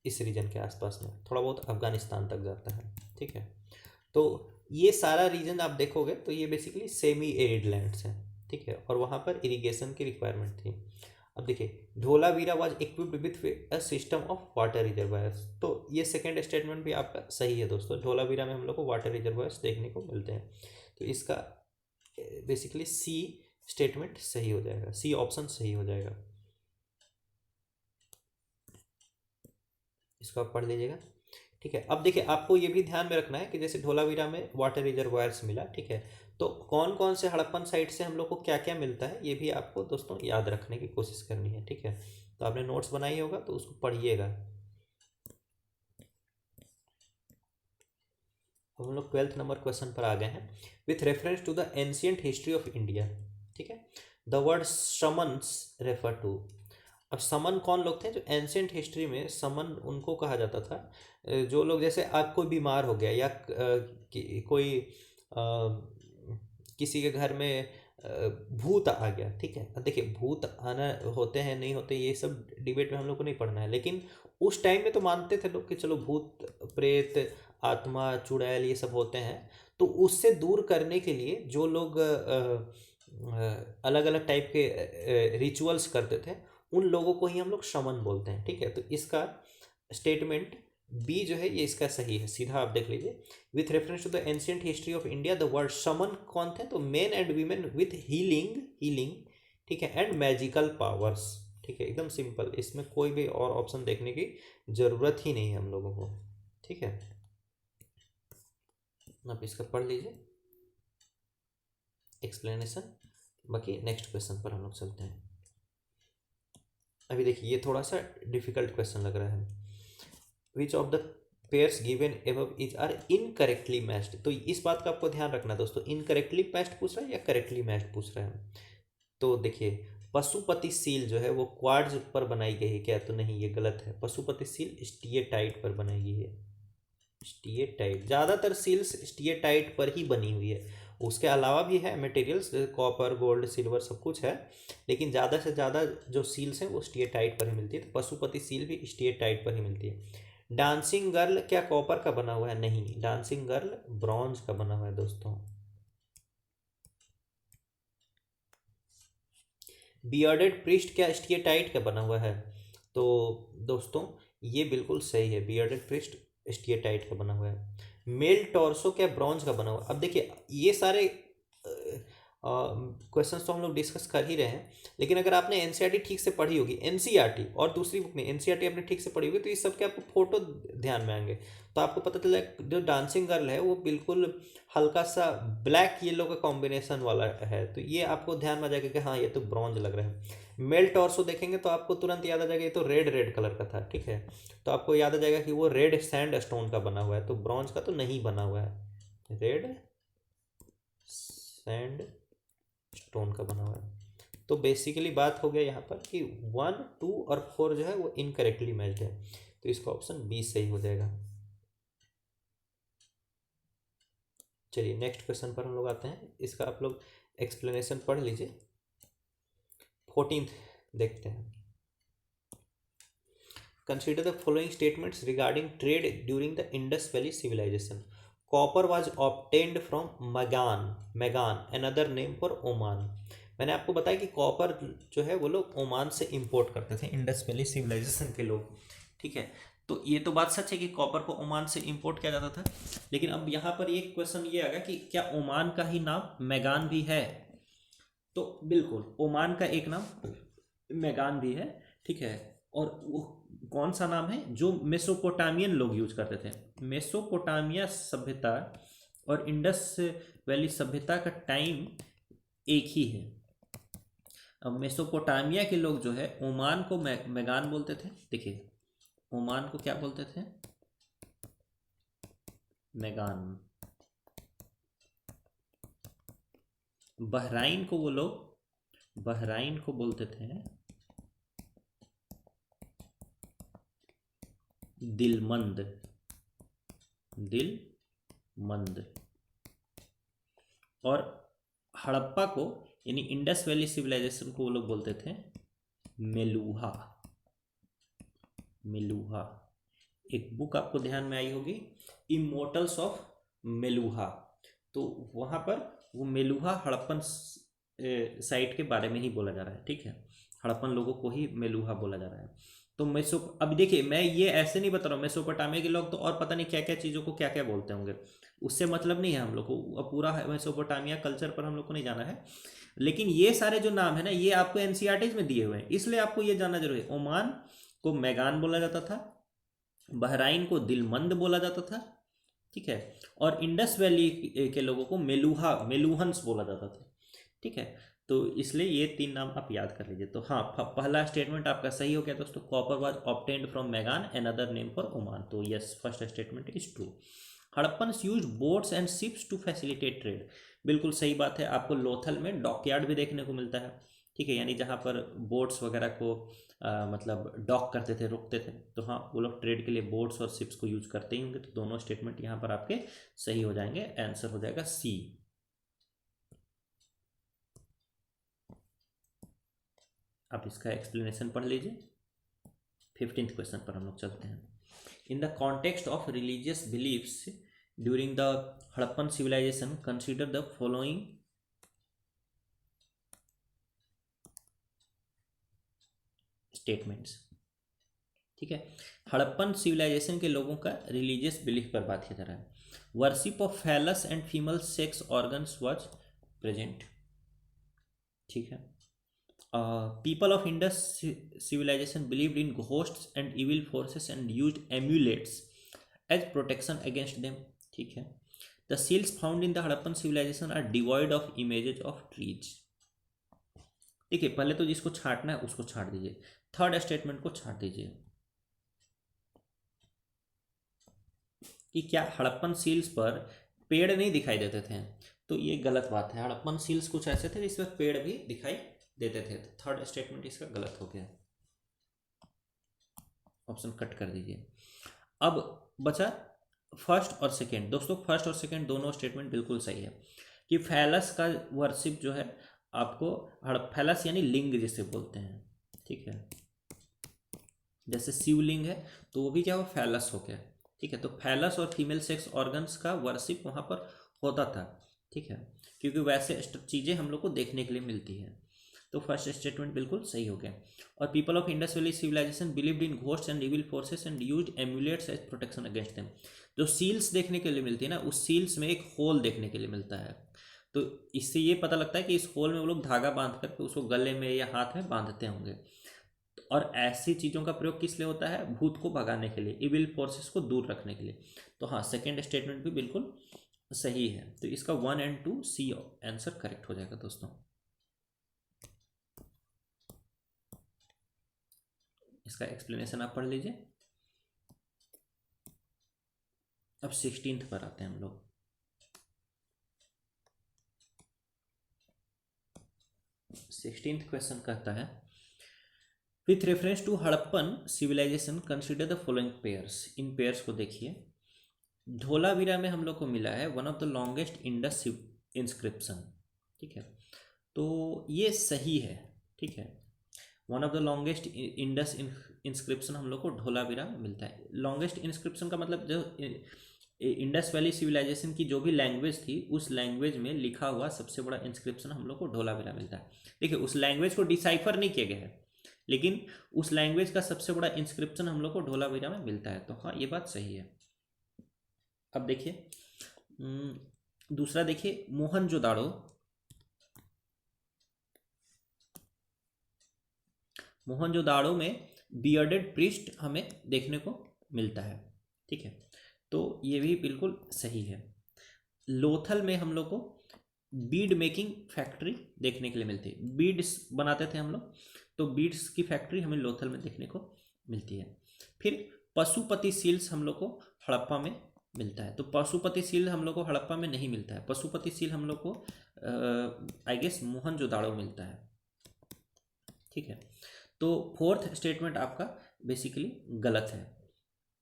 इस रीजन के आसपास में, थोड़ा बहुत अफगानिस्तान तक जाता है, ठीक है। तो ये सारा रीजन आप देखोगे तो ये बेसिकली सेमी एरिड लैंड्स हैं, ठीक है, और वहाँ पर इरिगेशन की रिक्वायरमेंट थी। अब देखिए, Dholavira was equipped with a system of water reservoirs. तो ये सेकेंड स्टेटमेंट भी आपका सही है दोस्तों। धोलावीरा में हम लोग को वाटर रिजर्वायर्स देखने को मिलते हैं। तो इसका बेसिकली सी स्टेटमेंट सही हो जाएगा, सी ऑप्शन सही हो जाएगा। इसको आप पढ़ लीजिएगा, ठीक है। अब देखिए, आपको ये भी ध्यान में रखना है कि जैसे धोलावीरा में वाटर रिजर्वायर्स मिला, ठीक है, तो कौन कौन से हड़प्पन साइट से हम लोग को क्या क्या मिलता है ये भी आपको दोस्तों याद रखने की कोशिश करनी है, ठीक है। तो आपने नोट्स बनाई होगा तो उसको पढ़िएगा। अब हम लोग 12th नंबर क्वेश्चन पर आ गए हैं। With reference to the ancient history of India, ठीक है, the word shamans refer to. अब समन कौन लोग थे? जो एंशियंट हिस्ट्री में समन उनको कहा जाता था, जो लोग जैसे आप कोई बीमार हो गया या कोई किसी के घर में भूत आ गया, ठीक है। अब देखिए भूत आना होते हैं नहीं होते ये सब डिबेट में हम लोग को नहीं पढ़ना है, लेकिन उस टाइम में तो मानते थे लोग कि चलो भूत प्रेत आत्मा चुड़ैल ये सब होते हैं। तो उससे दूर करने के लिए जो लोग अलग अलग टाइप के रिचुअल्स करते थे उन लोगों को ही हम लोग शमन बोलते हैं, ठीक है। तो इसका स्टेटमेंट बी जो है ये इसका सही है, सीधा आप देख लीजिए। With reference to the ancient history of India the word shaman कौन थे? तो men and women with healing, ठीक है, एंड मैजिकल पावर्स, ठीक है। एकदम सिंपल, इसमें कोई भी और ऑप्शन देखने की जरूरत ही नहीं है हम लोगों को, ठीक है। आप इसका पढ़ लीजिए एक्सप्लेनेशन। बाकी नेक्स्ट क्वेश्चन पर हम लोग चलते हैं। अभी देखिए ये थोड़ा सा डिफिकल्ट क्वेश्चन लग रहा है। Which of the pairs given above is are incorrectly matched? तो इस बात का आपको ध्यान रखना दोस्तों, इनकरेक्टली मैच्ड पूछ रहा है या करेक्टली मैच्ड पूछ रहा है। तो देखिए पशुपति सील जो है वो क्वार्ट्ज पर बनाई गई है क्या? तो नहीं, ये गलत है। पशुपति सील स्टीएटाइट पर बनाई गई है। स्टीएटाइट, ज़्यादातर सील्स स्टीएटाइट पर ही बनी हुई है। उसके अलावा भी है मटेरियल्स जैसे कॉपर गोल्ड सिल्वर सब कुछ है, लेकिन ज़्यादा से ज़्यादा जो सील्स हैं वो स्टीएटाइट पर ही मिलती है। तो पशुपति सील भी स्टीएटाइट पर ही मिलती है। डांसिंग गर्ल क्या कॉपर का बना हुआ है? नहीं, डांसिंग गर्ल ब्रॉन्ज का बना हुआ है दोस्तों। बियर्डेड प्रिस्ट क्या स्टीएटाइट का बना हुआ है? तो दोस्तों ये बिल्कुल सही है, बियर्डेड प्रिस्ट स्टीएटाइट का बना हुआ है। मेल टॉर्सो क्या ब्रॉन्ज का बना हुआ है? अब देखिए ये सारे क्वेश्चंस तो हम लोग डिस्कस कर ही रहे हैं, लेकिन अगर आपने एनसीईआरटी ठीक से पढ़ी होगी, एनसीईआरटी और दूसरी बुक में एनसीईआरटी आपने ठीक से पढ़ी होगी, तो इस सब के आपको फोटो ध्यान में आएंगे। तो आपको पता चला जो डांसिंग गर्ल है वो बिल्कुल हल्का सा ब्लैक येलो का कॉम्बिनेशन वाला है, तो ये आपको ध्यान में आ जाएगा कि हाँ ये तो ब्रॉन्ज लग रहा है। मेल टॉर्सो देखेंगे तो आपको तुरंत याद आ जाएगा ये तो रेड रेड कलर का था, ठीक है। तो आपको याद आ जाएगा कि वो रेड सैंड स्टोन का बना हुआ है, तो ब्रॉन्ज का तो नहीं बना हुआ है, रेड सैंड स्टोन का बना हुआ है। तो बेसिकली बात हो गया यहाँ पर कि 1, 2 और 4 जो है वो इनकरेक्टली मैच्ड है, तो इसका ऑप्शन बी सही हो जाएगा। चलिए नेक्स्ट क्वेश्चन पर हम लोग आते हैं, इसका आप लोग एक्सप्लेनेशन पढ़ लीजिए। 14th देखते हैं। Consider the following statements regarding trade during the Indus valley civilisation. Copper was obtained from Magan another name for Oman. मैंने आपको बताया कि कॉपर जो है वो लोग ओमान से इंपोर्ट करते थे, इंडस वैली सिविलाइजेशन के लोग, ठीक है। तो ये तो बात सच है कि कॉपर को ओमान से इंपोर्ट किया जाता था, लेकिन अब यहाँ पर एक क्वेश्चन ये आएगा कि क्या ओमान का ही नाम मैगान भी है? तो बिल्कुल ओमान का एक नाम मैगान भी है, ठीक है। और वो कौन सा नाम है जो मेसोपोटामियन लोग यूज करते थे? मेसोपोटामिया सभ्यता और इंडस वैली सभ्यता का टाइम एक ही है। अब मेसोपोटामिया के लोग जो है ओमान को मैगान बोलते थे, देखिए ओमान को क्या बोलते थे? मैगान। बहराइन को वो लोग बहराइन को बोलते थे दिलमंद, दिलमंद। और हड़प्पा को यानी इंडस वैली सिविलाइजेशन को वो लोग बोलते थे मेलुहा, मेलुहा। एक बुक आपको ध्यान में आई होगी, इमोर्टल्स ऑफ मेलुहा, तो वहाँ पर वो मेलुहा हड़प्पन साइट के बारे में ही बोला जा रहा है, ठीक है। हड़प्पन लोगों को ही मेलुहा बोला जा रहा है। तो अब देखिए मैं ये ऐसे नहीं बता रहा हूँ, मेसोपोटामिया के लोग तो और पता नहीं क्या क्या चीज़ों को क्या क्या बोलते होंगे, उससे मतलब नहीं है हम लोग को। अब पूरा मेसोपोटामिया कल्चर पर हम लोग को नहीं जाना है, लेकिन ये सारे जो नाम है ना ये आपको एनसीईआरटीज में दिए हुए हैं, इसलिए आपको ये जानना जरूरी है। ओमान को मैगान बोला जाता था, बहराइन को दिलमंद बोला जाता था, ठीक है, और इंडस वैली के लोगों को मेलुहंस बोला जाता था, ठीक है। तो इसलिए ये 3 नाम आप याद कर लीजिए। तो हाँ पहला स्टेटमेंट आपका सही हो गया दोस्तों, copper was obtained from Magan another name for Oman, तो yes first statement is true. Harappans use boats and ships to facilitate trade, बिल्कुल सही बात है। आपको लोथल में डॉकयार्ड भी देखने को मिलता है, ठीक है, यानी जहाँ पर बोट्स वगैरह को मतलब डॉक करते थे, रुकते थे। तो हाँ, वो लोग ट्रेड के लिए बोट्स और शिप्स को यूज करते ही होंगे। तो दोनों स्टेटमेंट यहाँ पर आपके सही हो जाएंगे। आंसर हो जाएगा सी। आप इसका एक्सप्लेनेशन पढ़ लीजिए। 15th क्वेश्चन पर हम लोग चलते हैं। In the context of religious beliefs during the Harappan civilisation consider the following statements. ठीक है, हड़प्पन सिविलाइजेशन के लोगों का रिलीजियस बिलीफ पर बात किया जा रहा है। Worship of phallus and female sex organs was present. ठीक है, people of Indus civilization believed in ghosts and evil forces and used amulets as protection against them. ठीक है, the seals found in the Harappan civilization are devoid of images of trees. ठीक है, पहले तो जिसको छांटना है उसको छांट दीजिए, थर्ड स्टेटमेंट को छांट दीजिए कि क्या हड़प्पन सील्स पर पेड़ नहीं दिखाई देते थे। तो ये गलत बात है। हड़प्पन सील्स कुछ ऐसे थे जिसमें पेड़ भी दिखाई देते थे। तो थर्ड स्टेटमेंट इसका गलत हो गया, ऑप्शन कट कर दीजिए। अब बचा फर्स्ट और सेकेंड। दोस्तों फर्स्ट और सेकेंड दोनों स्टेटमेंट बिल्कुल सही है कि फैलस का वर्शिप जो है आपको फैलस यानी लिंग जिसे बोलते हैं। ठीक है, जैसे शिवलिंग है तो वो भी क्या हो, फैलस हो गया। ठीक है, तो फैलस और फीमेल सेक्स ऑर्गन्स का वर्शिप वहाँ पर होता था। ठीक है, क्योंकि वैसे चीज़ें हम लोग को देखने के लिए मिलती है। तो फर्स्ट स्टेटमेंट बिल्कुल सही हो गया। और people of Indus valley civilisation believed in ghosts and evil forces and used amulets as protection against them. जो सील्स देखने के लिए मिलती है ना, उस सील्स में एक होल देखने के लिए मिलता है। तो इससे ये पता लगता है कि इस होल में वो लोग धागा बांध करके उसको गले में या हाथ में बांधते होंगे। और ऐसी चीज़ों का प्रयोग किस लिए होता है, भूत को भगाने के लिए, इविल फोर्सेस को दूर रखने के लिए। तो हाँ, सेकेंड स्टेटमेंट भी बिल्कुल सही है। तो इसका 1 और 2 सी आंसर करेक्ट हो जाएगा दोस्तों। इसका एक्सप्लेनेशन आप पढ़ लीजिए। अब 16th पर आते हैं हम लोग। 16th क्वेश्चन कहता है with reference to Harappan civilisation consider the following pairs. इन पेयर्स को देखिए। धोलावीरा में हम लोग को मिला है one of the longest Indus inscription. ठीक है, तो ये सही है। ठीक है, one of the longest Indus inscription हम लोग को धोलावीरा में मिलता है। लॉन्गेस्ट इंस्क्रिप्शन का मतलब जो इंडस वैली सिविलाइजेशन की जो भी लैंग्वेज थी उस लैंग्वेज में लिखा हुआ सबसे बड़ा इंस्क्रिप्शन हम लोग को धोलावीरा मिलता है। देखिए, उस लैंग्वेज को डिसाइफर नहीं किया गया है, लेकिन उस लैंग्वेज का सबसे बड़ा इंस्क्रिप्शन हम लोग को धोलावीरा में मिलता है। तो हाँ, ये बात सही है। अब देखिए दूसरा देखिए, मोहनजोदाड़ो। मोहनजोदाड़ो में बियर्डेड प्रीस्ट हमें देखने को मिलता है। ठीक है, तो ये भी बिल्कुल सही है। लोथल में हम लोग को बीड मेकिंग फैक्ट्री देखने के लिए मिलती है। बीड्स बनाते थे हम लोग, तो बीड्स की फैक्ट्री हमें लोथल में देखने को मिलती है। फिर पशुपति सील्स हम लोग को हड़प्पा में मिलता है। तो पशुपति सील हम लोग को हड़प्पा में नहीं मिलता है। पशुपति सील हम लोग को आई गेस मोहनजोदाड़ो मिलता है। ठीक है, तो फोर्थ स्टेटमेंट आपका बेसिकली गलत है।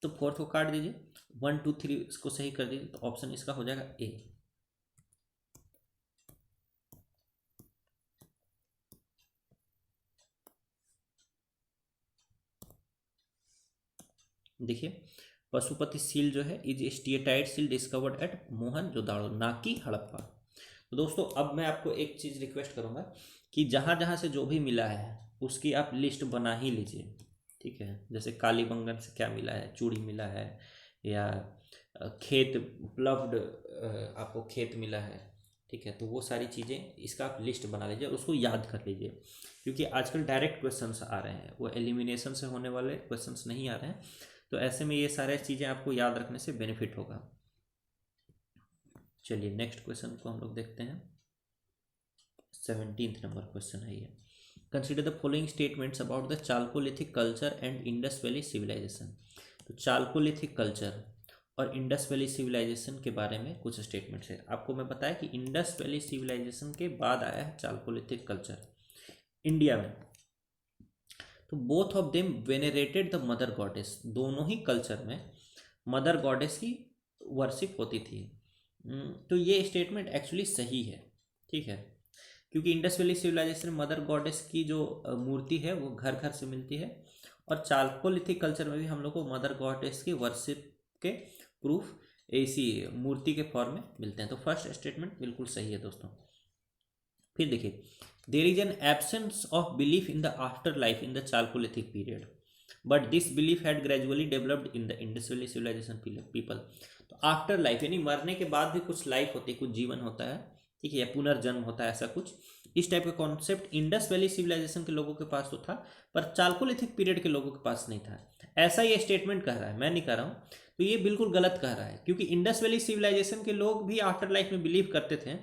तो फोर्थ को काट दीजिए, 1 2 3 इसको सही कर दीजिए। तो ऑप्शन इसका हो जाएगा ए। देखिए, पशुपति सील जो है is steatite seal discovered at Mohenjodaro, ना कि हड़प्पा। तो दोस्तों अब मैं आपको एक चीज़ रिक्वेस्ट करूंगा कि जहाँ जहाँ से जो भी मिला है उसकी आप लिस्ट बना ही लीजिए। ठीक है, जैसे कालीबंगन से क्या मिला है, चूड़ी मिला है, या खेत उपलब्ध आपको खेत मिला है। ठीक है, तो वो सारी चीज़ें इसका आप लिस्ट बना लीजिए और उसको याद कर लीजिए, क्योंकि आजकल डायरेक्ट क्वेश्चंस आ रहे हैं, वो एलिमिनेशन से होने वाले क्वेश्चंस नहीं आ रहे हैं। तो ऐसे में ये सारी चीज़ें आपको याद रखने से बेनिफिट होगा। चलिए नेक्स्ट क्वेश्चन को हम लोग देखते हैं। 17th नंबर क्वेश्चन है ये। Consider the following statements about the chalcolithic culture and Indus valley civilisation. तो चाल्कोलिथिक कल्चर और इंडस वैली सिविलाइजेशन के बारे में कुछ स्टेटमेंट्स है। आपको मैं बताया कि इंडस वैली सिविलाइजेशन के बाद आया है चाल्कोलिथिक कल्चर इंडिया में। तो both of them venerated the mother goddess, दोनों ही कल्चर में मदर गॉडेस की वर्शिप होती थी। तो ये स्टेटमेंट एक्चुअली सही है, ठीक है, क्योंकि इंडस वैली सिविलाइजेशन में मदर गॉडेस की जो मूर्ति है वो घर घर से मिलती है, और चालकोलिथिक कल्चर में भी हम लोग को मदर गॉडेस की वर्शिप के प्रूफ ऐसी मूर्ति के फॉर्म में मिलते हैं। तो फर्स्ट स्टेटमेंट बिल्कुल सही है दोस्तों। फिर देखिए, there is an absence of belief in the after life in the chalcolithic period, but this belief had gradually developed in the Indus valley civilisation people. तो आफ्टर लाइफ यानी मरने के बाद भी कुछ लाइफ होती है, कुछ जीवन होता है, ठीक है, या पुनर्जन्म होता है, ऐसा कुछ इस टाइप का कॉन्सेप्ट इंडस वैली सिविलाइजेशन के लोगों के पास तो था, पर चालकोलिथिक पीरियड के लोगों के पास नहीं था। ऐसा ये स्टेटमेंट कह रहा है, मैं नहीं कह रहा हूँ। तो ये बिल्कुल गलत कह रहा है, क्योंकि इंडस वैली सिविलाइजेशन के लोग भी आफ्टर लाइफ में बिलीव करते थे,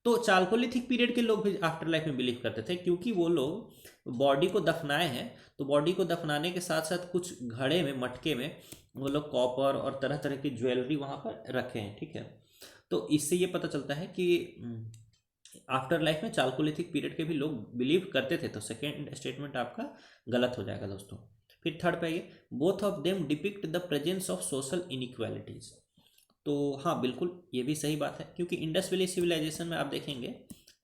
तो चालकोलिथिक पीरियड के लोग भी आफ्टर लाइफ में बिलीव करते थे, क्योंकि वो लोग बॉडी को दफनाए हैं, तो बॉडी को दफनाने के साथ साथ कुछ घड़े में, मटके में वो लोग कॉपर और तरह तरह की ज्वेलरी वहाँ पर रखे हैं, ठीक है। तो इससे ये पता चलता है कि आफ्टर लाइफ में चालकोलिथिक पीरियड के भी लोग बिलीव करते थे। तो सेकेंड स्टेटमेंट आपका गलत हो जाएगा दोस्तों। फिर थर्ड पे आइए, both of them depict the presence of social inequalities. तो हाँ, बिल्कुल ये भी सही बात है, क्योंकि इंडस वैली सिविलाइजेशन में आप देखेंगे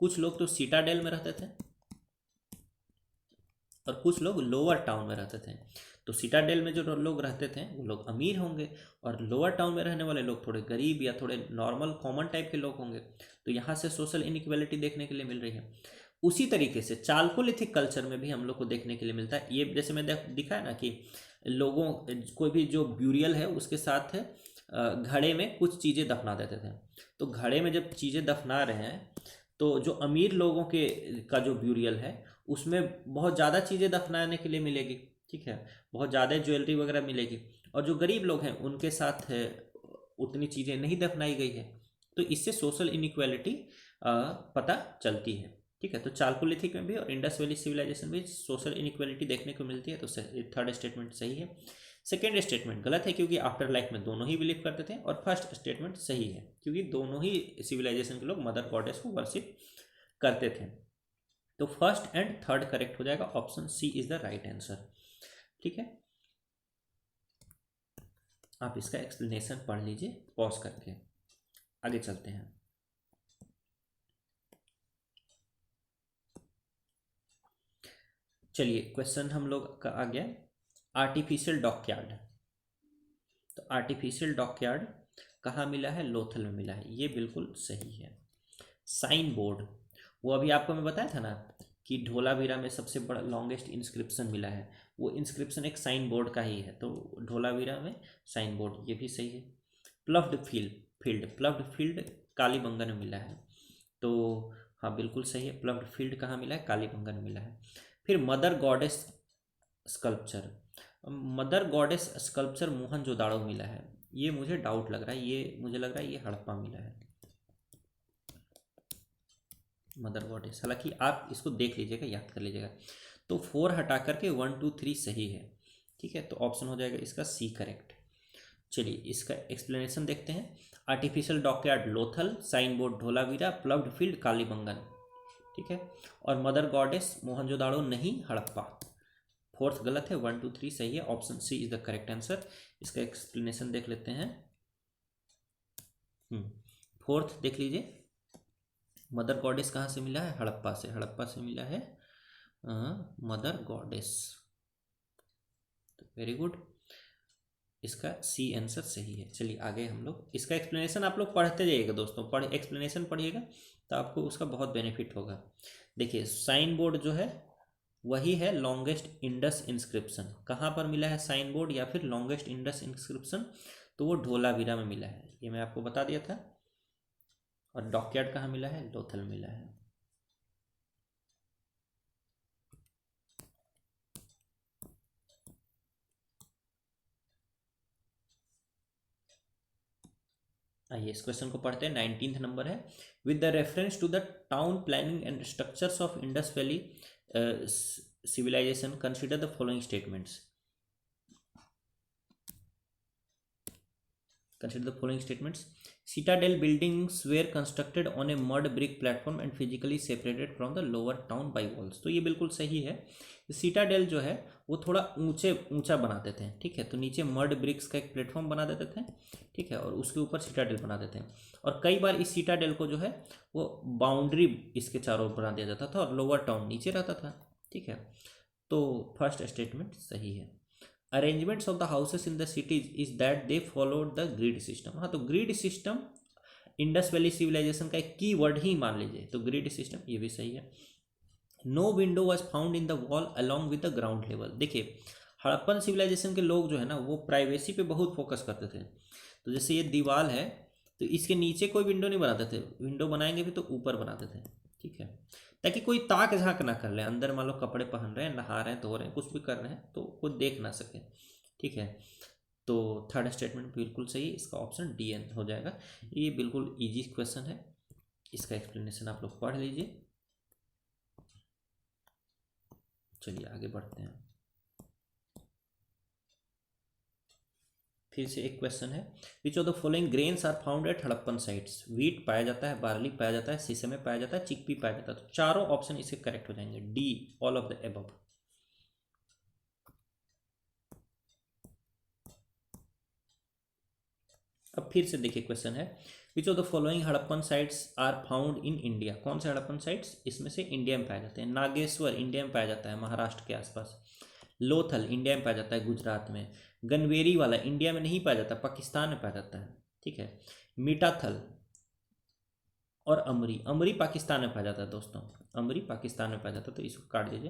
कुछ लोग तो सीटाडेल में रहते थे और कुछ लोग लोअर टाउन में रहते थे। तो सीटाडेल में जो लोग रहते थे वो लोग अमीर होंगे, और लोअर टाउन में रहने वाले लोग थोड़े गरीब या थोड़े नॉर्मल कॉमन टाइप के लोग होंगे। तो यहाँ से सोशल इनइक्वालिटी देखने के लिए मिल रही है। उसी तरीके से चालकोलिथिक कल्चर में भी हम लोग को देखने के लिए मिलता है। ये जैसे मैं दिखा है ना कि लोगों, कोई भी जो ब्यूरियल है उसके साथ घड़े में कुछ चीज़ें दफना देते थे। तो घड़े में जब चीज़ें दफना रहे हैं, तो जो अमीर लोगों के का जो ब्यूरियल है उसमें बहुत ज़्यादा चीज़ें दफनाने के लिए मिलेगी, ठीक है, बहुत ज़्यादा ज्वेलरी वगैरह मिलेगी, और जो गरीब लोग हैं उनके साथ उतनी चीज़ें नहीं दफनाई गई है। तो इससे सोशल इनइक्वालिटी पता चलती है, ठीक है। तो चालकोलिथिक में भी और इंडस वैली सिविलाइजेशन में सोशल इनइक्वालिटी देखने को मिलती है। तो थर्ड स्टेटमेंट सही है। सेकेंड स्टेटमेंट गलत है, क्योंकि आफ्टर लाइफ में दोनों ही बिलीव करते थे, और फर्स्ट स्टेटमेंट सही है, क्योंकि दोनों ही सिविलाइजेशन के लोग मदर गॉडेस को वर्शिप करते थे। तो फर्स्ट एंड थर्ड करेक्ट हो जाएगा, option C is the right answer, ठीक है। आप इसका एक्सप्लेनेशन पढ़ लीजिए पॉज करके, आगे चलते हैं। चलिए, क्वेश्चन हम लोग का आ गया आर्टिफिशियल डॉकयार्ड। तो आर्टिफिशियल डॉकयार्ड कहाँ मिला है? लोथल में मिला है, ये बिल्कुल सही है। साइन बोर्ड, वो अभी आपको मैं बताया था ना कि ढोलावीरा में सबसे बड़ा लॉन्गेस्ट इंस्क्रिप्शन मिला है, वो इंस्क्रिप्शन एक साइन बोर्ड का ही है। तो ढोलावीरा में साइन बोर्ड, ये भी सही है। प्लव्ड फील्ड कालीबंगन में मिला है। तो हाँ, बिल्कुल सही है। प्लव्ड फील्ड कहाँ मिला है? कालीबंगन में मिला है। फिर mother goddess sculpture, mother goddess sculpture Mohenjodaro मिला है। ये मुझे डाउट लग रहा है, ये मुझे लग रहा है ये हड़प्पा मिला है मदर गॉडेस। हालांकि आप इसको देख लीजिएगा, याद कर लीजिएगा। तो 4 हटा करके 1 2 3 सही है, ठीक है। तो ऑप्शन हो जाएगा इसका सी करेक्ट। चलिए, इसका एक्सप्लेनेशन देखते हैं। Artificial dockyard Lothal, sign board Dholavira, ploughed field Kalibangan, ठीक है। और मदर गॉडेस मोहनजोदाड़ो नहीं, हड़प्पा। फोर्थ गलत है, 1 2 3 सही है, option C is the correct answer. इसका एक्सप्लेनेशन देख लेते हैं। फोर्थ देख लीजिए, मदर गॉडेस कहाँ से मिला है? हड़प्पा से, हड़प्पा से मिला है मदर गॉडेस। तो वेरी गुड, इसका सी आंसर सही है। चलिए आगे हम लोग, इसका एक्सप्लेनेशन आप लोग पढ़ते जाइएगा दोस्तों, एक्सप्लेनेशन पढ़िएगा तो आपको उसका बहुत बेनिफिट होगा। देखिए, साइन बोर्ड जो है वही है लॉन्गेस्ट इंडस इंस्क्रिप्शन। कहाँ पर मिला है साइन बोर्ड या फिर लॉन्गेस्ट इंडस इंस्क्रिप्शन? तो वो ढोलावीरा में मिला है, ये मैं आपको बता दिया था। और डॉकयार्ड कहाँ मिला है? लोथल मिला है। आइए इस क्वेश्चन को पढ़ते हैं। 19th नंबर है, with the reference to the town planning and structures of Indus valley civilisation consider the following statements. Consider the following statements. Citadel buildings were constructed on a mud brick platform and physically separated from the lower town by walls. तो ये बिल्कुल सही है। Citadel जो है वो थोड़ा ऊंचा बना देते हैं, ठीक है। तो नीचे मड ब्रिक्स का एक प्लेटफॉर्म बना देते थे, ठीक है, और उसके ऊपर सीटाडेल बना देते हैं। और कई बार इस सीटाडेल को जो है वो बाउंड्री इसके चारों ओर बना दिया जाता था और लोअर टाउन नीचे रहता था, ठीक है। तो फर्स्ट स्टेटमेंट सही है। Arrangements of the houses in the cities is that they followed the grid system. हाँ, तो grid system Indus valley civilisation का एक की वर्ड ही मान लीजिए, तो ग्रिड सिस्टम, ये भी सही है। No window was found in the wall along with the ground level. देखिए, हड़प्पन सिविलाइजेशन के लोग जो है ना वो प्राइवेसी पे बहुत फोकस करते थे। तो जैसे ये दीवार है तो इसके नीचे कोई विंडो नहीं बनाते थे, विंडो बनाएंगे भी तो ऊपर बनाते थे, ठीक है, ताकि कोई ताक झांक ना कर ले अंदर। मान लो कपड़े पहन रहे हैं, नहा रहे हैं, धो रहे हैं, कुछ भी कर रहे हैं तो कोई देख ना सके, ठीक है। तो थर्ड स्टेटमेंट बिल्कुल सही, इसका ऑप्शन डी एन हो जाएगा। ये बिल्कुल इजी क्वेश्चन है, इसका एक्सप्लेनेशन आप लोग पढ़ लीजिए। चलिए आगे बढ़ते हैं। फिर से एक क्वेश्चन है, which of the following grains are found at Harappan sites. Wheat पाया जाता है, बार्ली पाया जाता है, सीसमे पाया जाता है, चिकपी पाया जाता है। तो चारों ऑप्शन इसके करेक्ट हो जाएंगे, D all of the above. अब फिर से देखिए क्वेश्चन है, which of the following Harappan sites are found in India. कौन से हड़प्पन साइट्स इसमें से इंडिया में पाए जाते हैं। नागेश्वर इंडिया में पाया जाता है, महाराष्ट्र के आसपास। लोथल इंडिया में पाया जाता है, गुजरात में। गनवेरी वाला इंडिया में नहीं पाया जाता, पाकिस्तान में पाया जाता है, ठीक है। मीठाथल और अमरी, अमरी पाकिस्तान में पाया जाता है दोस्तों, अमरी पाकिस्तान में पाया जाता है, तो इसको काट दीजिए।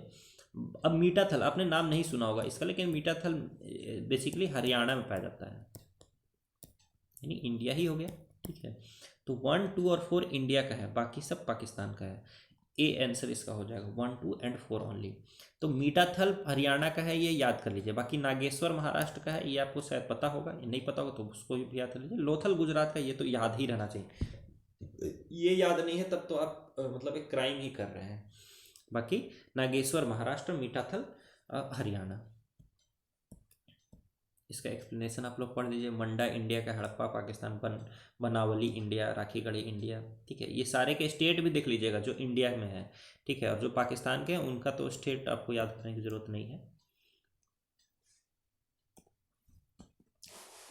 अब मीठाथल आपने नाम नहीं सुना होगा इसका, लेकिन मीठाथल बेसिकली हरियाणा में पाया जाता है, यानी इंडिया ही हो गया, ठीक है। तो 1, 2 और 4 इंडिया का है, बाकी सब पाकिस्तान का है। ए आंसर इसका हो जाएगा, 1, 2 एंड 4 ओनली। तो मीठाथल हरियाणा का है, ये याद कर लीजिए। बाकी नागेश्वर महाराष्ट्र का है, ये आपको शायद पता होगा, ये नहीं पता होगा तो उसको भी याद कर लीजिए। लोथल गुजरात का, ये तो याद ही रहना चाहिए। ये याद नहीं है तब तो आप मतलब एक क्राइम ही कर रहे हैं। बाकी नागेश्वर महाराष्ट्र, मीठाथल हरियाणा। इसका एक्सप्लेनेशन आप लोग पढ़ लीजिए। मंडा इंडिया का, हड़प्पा पाकिस्तान, बनावली इंडिया, राखीगढ़ी इंडिया, ठीक है। ये सारे के स्टेट भी देख लीजिएगा जो इंडिया में है, ठीक है। और जो पाकिस्तान के हैं उनका तो स्टेट आपको याद करने की जरूरत नहीं है।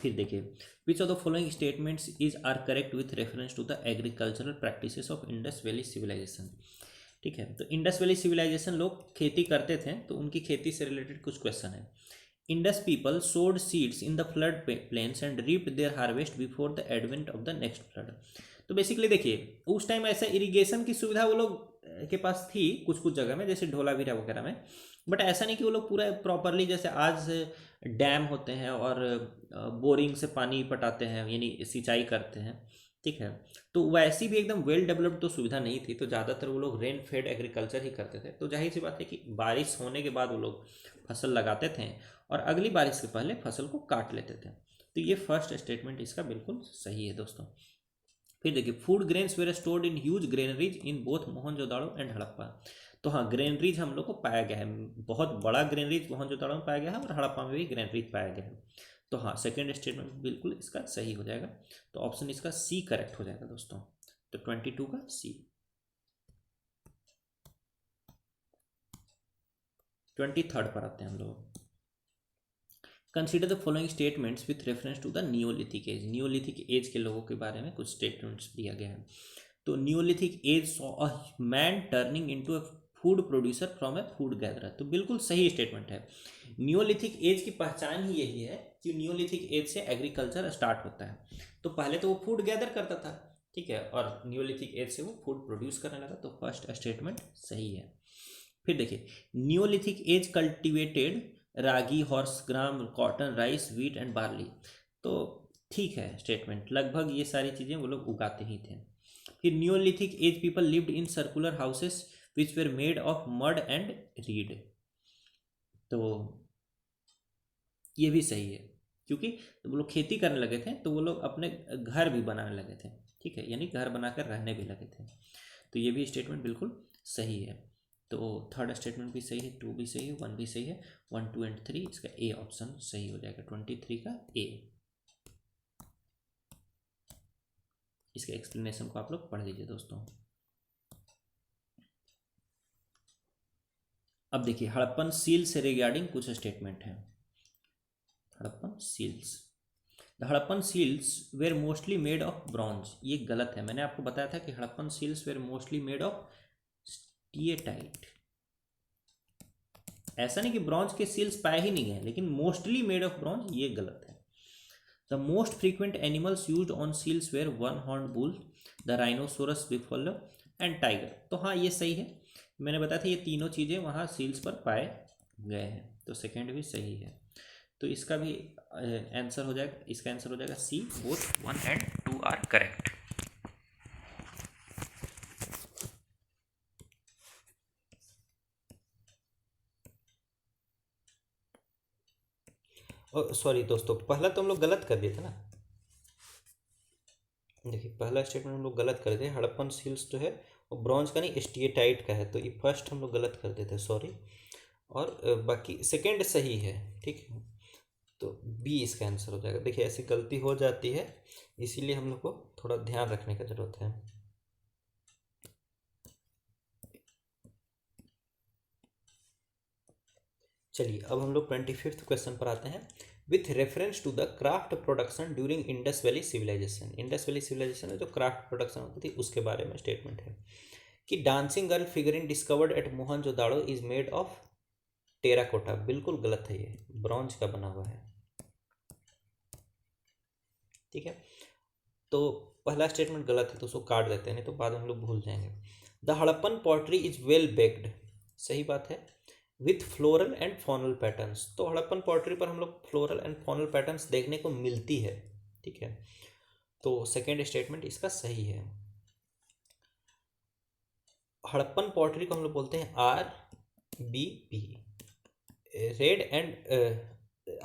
फिर देखिए, which of the following statements is are correct with reference to the agricultural practices of Indus valley civilisation, ठीक है। तो इंडस वैली सिविलाइजेशन लोग खेती करते थे, तो उनकी खेती से रिलेटेड कुछ क्वेश्चन है। Indus people sowed seeds in the flood plains and reaped their harvest before the advent of the next flood. तो बेसिकली देखिए, उस टाइम ऐसा इरिगेशन की सुविधा वो लोग के पास थी कुछ कुछ जगह में, जैसे ढोलावीरा वगैरह में, बट ऐसा नहीं कि वो लोग पूरा प्रॉपरली जैसे आज डैम होते हैं और बोरिंग से पानी पटाते हैं, यानी सिंचाई करते हैं, ठीक है। तो वैसी भी एकदम वेल डेवलप्ड तो सुविधा नहीं थी, तो ज़्यादातर वो लोग रेन फेड एग्रीकल्चर ही करते थे। तो जाहिर सी बात है कि बारिश होने के बाद वो लोग फसल लगाते थे और अगली बारिश के पहले फसल को काट लेते थे। तो ये फर्स्ट स्टेटमेंट इसका बिल्कुल सही है दोस्तों। फिर देखिए, food grains were stored in huge granaries in both Mohenjodaro and Harappa. तो हाँ, ग्रेनरीज हम लोग को पाया गया है, बहुत बड़ा ग्रेनरीज मोहनजोदाड़ो में पाया गया है और हड़प्पा में भी ग्रेनरीज पाया गया है। तो हाँ, सेकेंड स्टेटमेंट बिल्कुल इसका सही हो जाएगा। तो ऑप्शन इसका सी करेक्ट हो जाएगा दोस्तों। तो 22 का सी। 23rd पर आते हैं हम लोग। Consider the following statements with reference to the neolithic age. Neolithic age के लोगों के बारे में कुछ स्टेटमेंट्स दिया गया है। तो neolithic age saw a man turning into a food producer from a food gatherer. तो बिल्कुल सही स्टेटमेंट है। नियोलिथिक एज की पहचान ही यही है कि नियोलिथिक एज से एग्रीकल्चर स्टार्ट होता है। तो पहले तो वो फूड गैदर करता था, ठीक है, और नियोलिथिक एज से वो फूड प्रोड्यूस करने लगा। तो फर्स्ट स्टेटमेंट सही है। फिर देखिए, neolithic age cultivated ragi, horse gram, cotton, rice, wheat and barley. तो ठीक है स्टेटमेंट, लगभग ये सारी चीज़ें वो लोग उगाते ही थे। फिर neolithic age people lived in circular houses which were made of mud and reed. तो ये भी सही है, क्योंकि वो लोग खेती करने लगे थे तो वो लोग अपने घर भी बनाने लगे थे, ठीक है, यानी घर बनाकर रहने भी लगे थे। तो ये भी स्टेटमेंट बिल्कुल सही है। तो थर्ड स्टेटमेंट भी सही है, 2 भी सही है, 1 भी सही है, 1, 2 एंड 3 इसका ए ऑप्शन सही हो जाएगा, 23 का ए। इसके एक्सप्लेनेशन को आप लोग पढ़ लीजिए दोस्तों। अब देखिए हड़प्पन सील से रिगार्डिंग कुछ स्टेटमेंट हैं। Harappan seals, the Harappan seals were mostly made of bronze. ये गलत है, मैंने आपको बताया था कि Harappan seals were mostly made of steatite. ऐसा नहीं कि ब्रॉन्ज के सील्स पाए ही नहीं गए, लेकिन मोस्टली मेड ऑफ ब्रॉन्ज, ये गलत है। The most frequent animals used on seals were one horn bull, the rhinoceros buffalo and tiger. तो हाँ ये सही है, मैंने बताया था ये तीनों चीज़ें वहाँ सील्स पर पाए गए हैं, तो सेकेंड भी सही है। तो इसका भी आंसर हो जाएगा, इसका आंसर हो जाएगा सी, बोथ 1 and 2 आर करेक्ट। और सॉरी दोस्तों, पहला तो हम लोग गलत कर दिए थे ना। देखिए पहला स्टेटमेंट हम लोग गलत कर दिए, हड़प्पन सील्स जो है वो ब्रॉन्ज का नहीं स्टीएटाइट का है, तो ये फर्स्ट हम लोग गलत कर देते, सॉरी। और बाकी सेकेंड सही है, ठीक है, तो बी इसका आंसर हो जाएगा। देखिए ऐसी गलती हो जाती है, इसीलिए हम लोग को थोड़ा ध्यान रखने का जरूरत है। चलिए अब हम लोग 25th क्वेश्चन पर आते हैं। With reference to the craft production during Indus valley civilisation. Indus valley civilisation में जो क्राफ्ट प्रोडक्शन होती थी उसके बारे में स्टेटमेंट है कि dancing girl figurine discovered at Mohenjodaro is made of terracotta. बिल्कुल गलत है, ये ब्रॉन्ज का बना हुआ है, ठीक है। तो पहला स्टेटमेंट गलत है तो उसको काट देते हैं, नहीं तो बाद में हम लोग भूल जाएंगे। The Harappan pottery is well baked, सही बात है, with floral and faunal patterns. तो हड़प्पन पॉटरी पर हम लोग फ्लोरल एंड फॉनल पैटर्न्स देखने को मिलती है, ठीक है, तो सेकेंड स्टेटमेंट इसका सही है। हड़प्पन पॉटरी को हम लोग बोलते हैं RBP, रेड एंड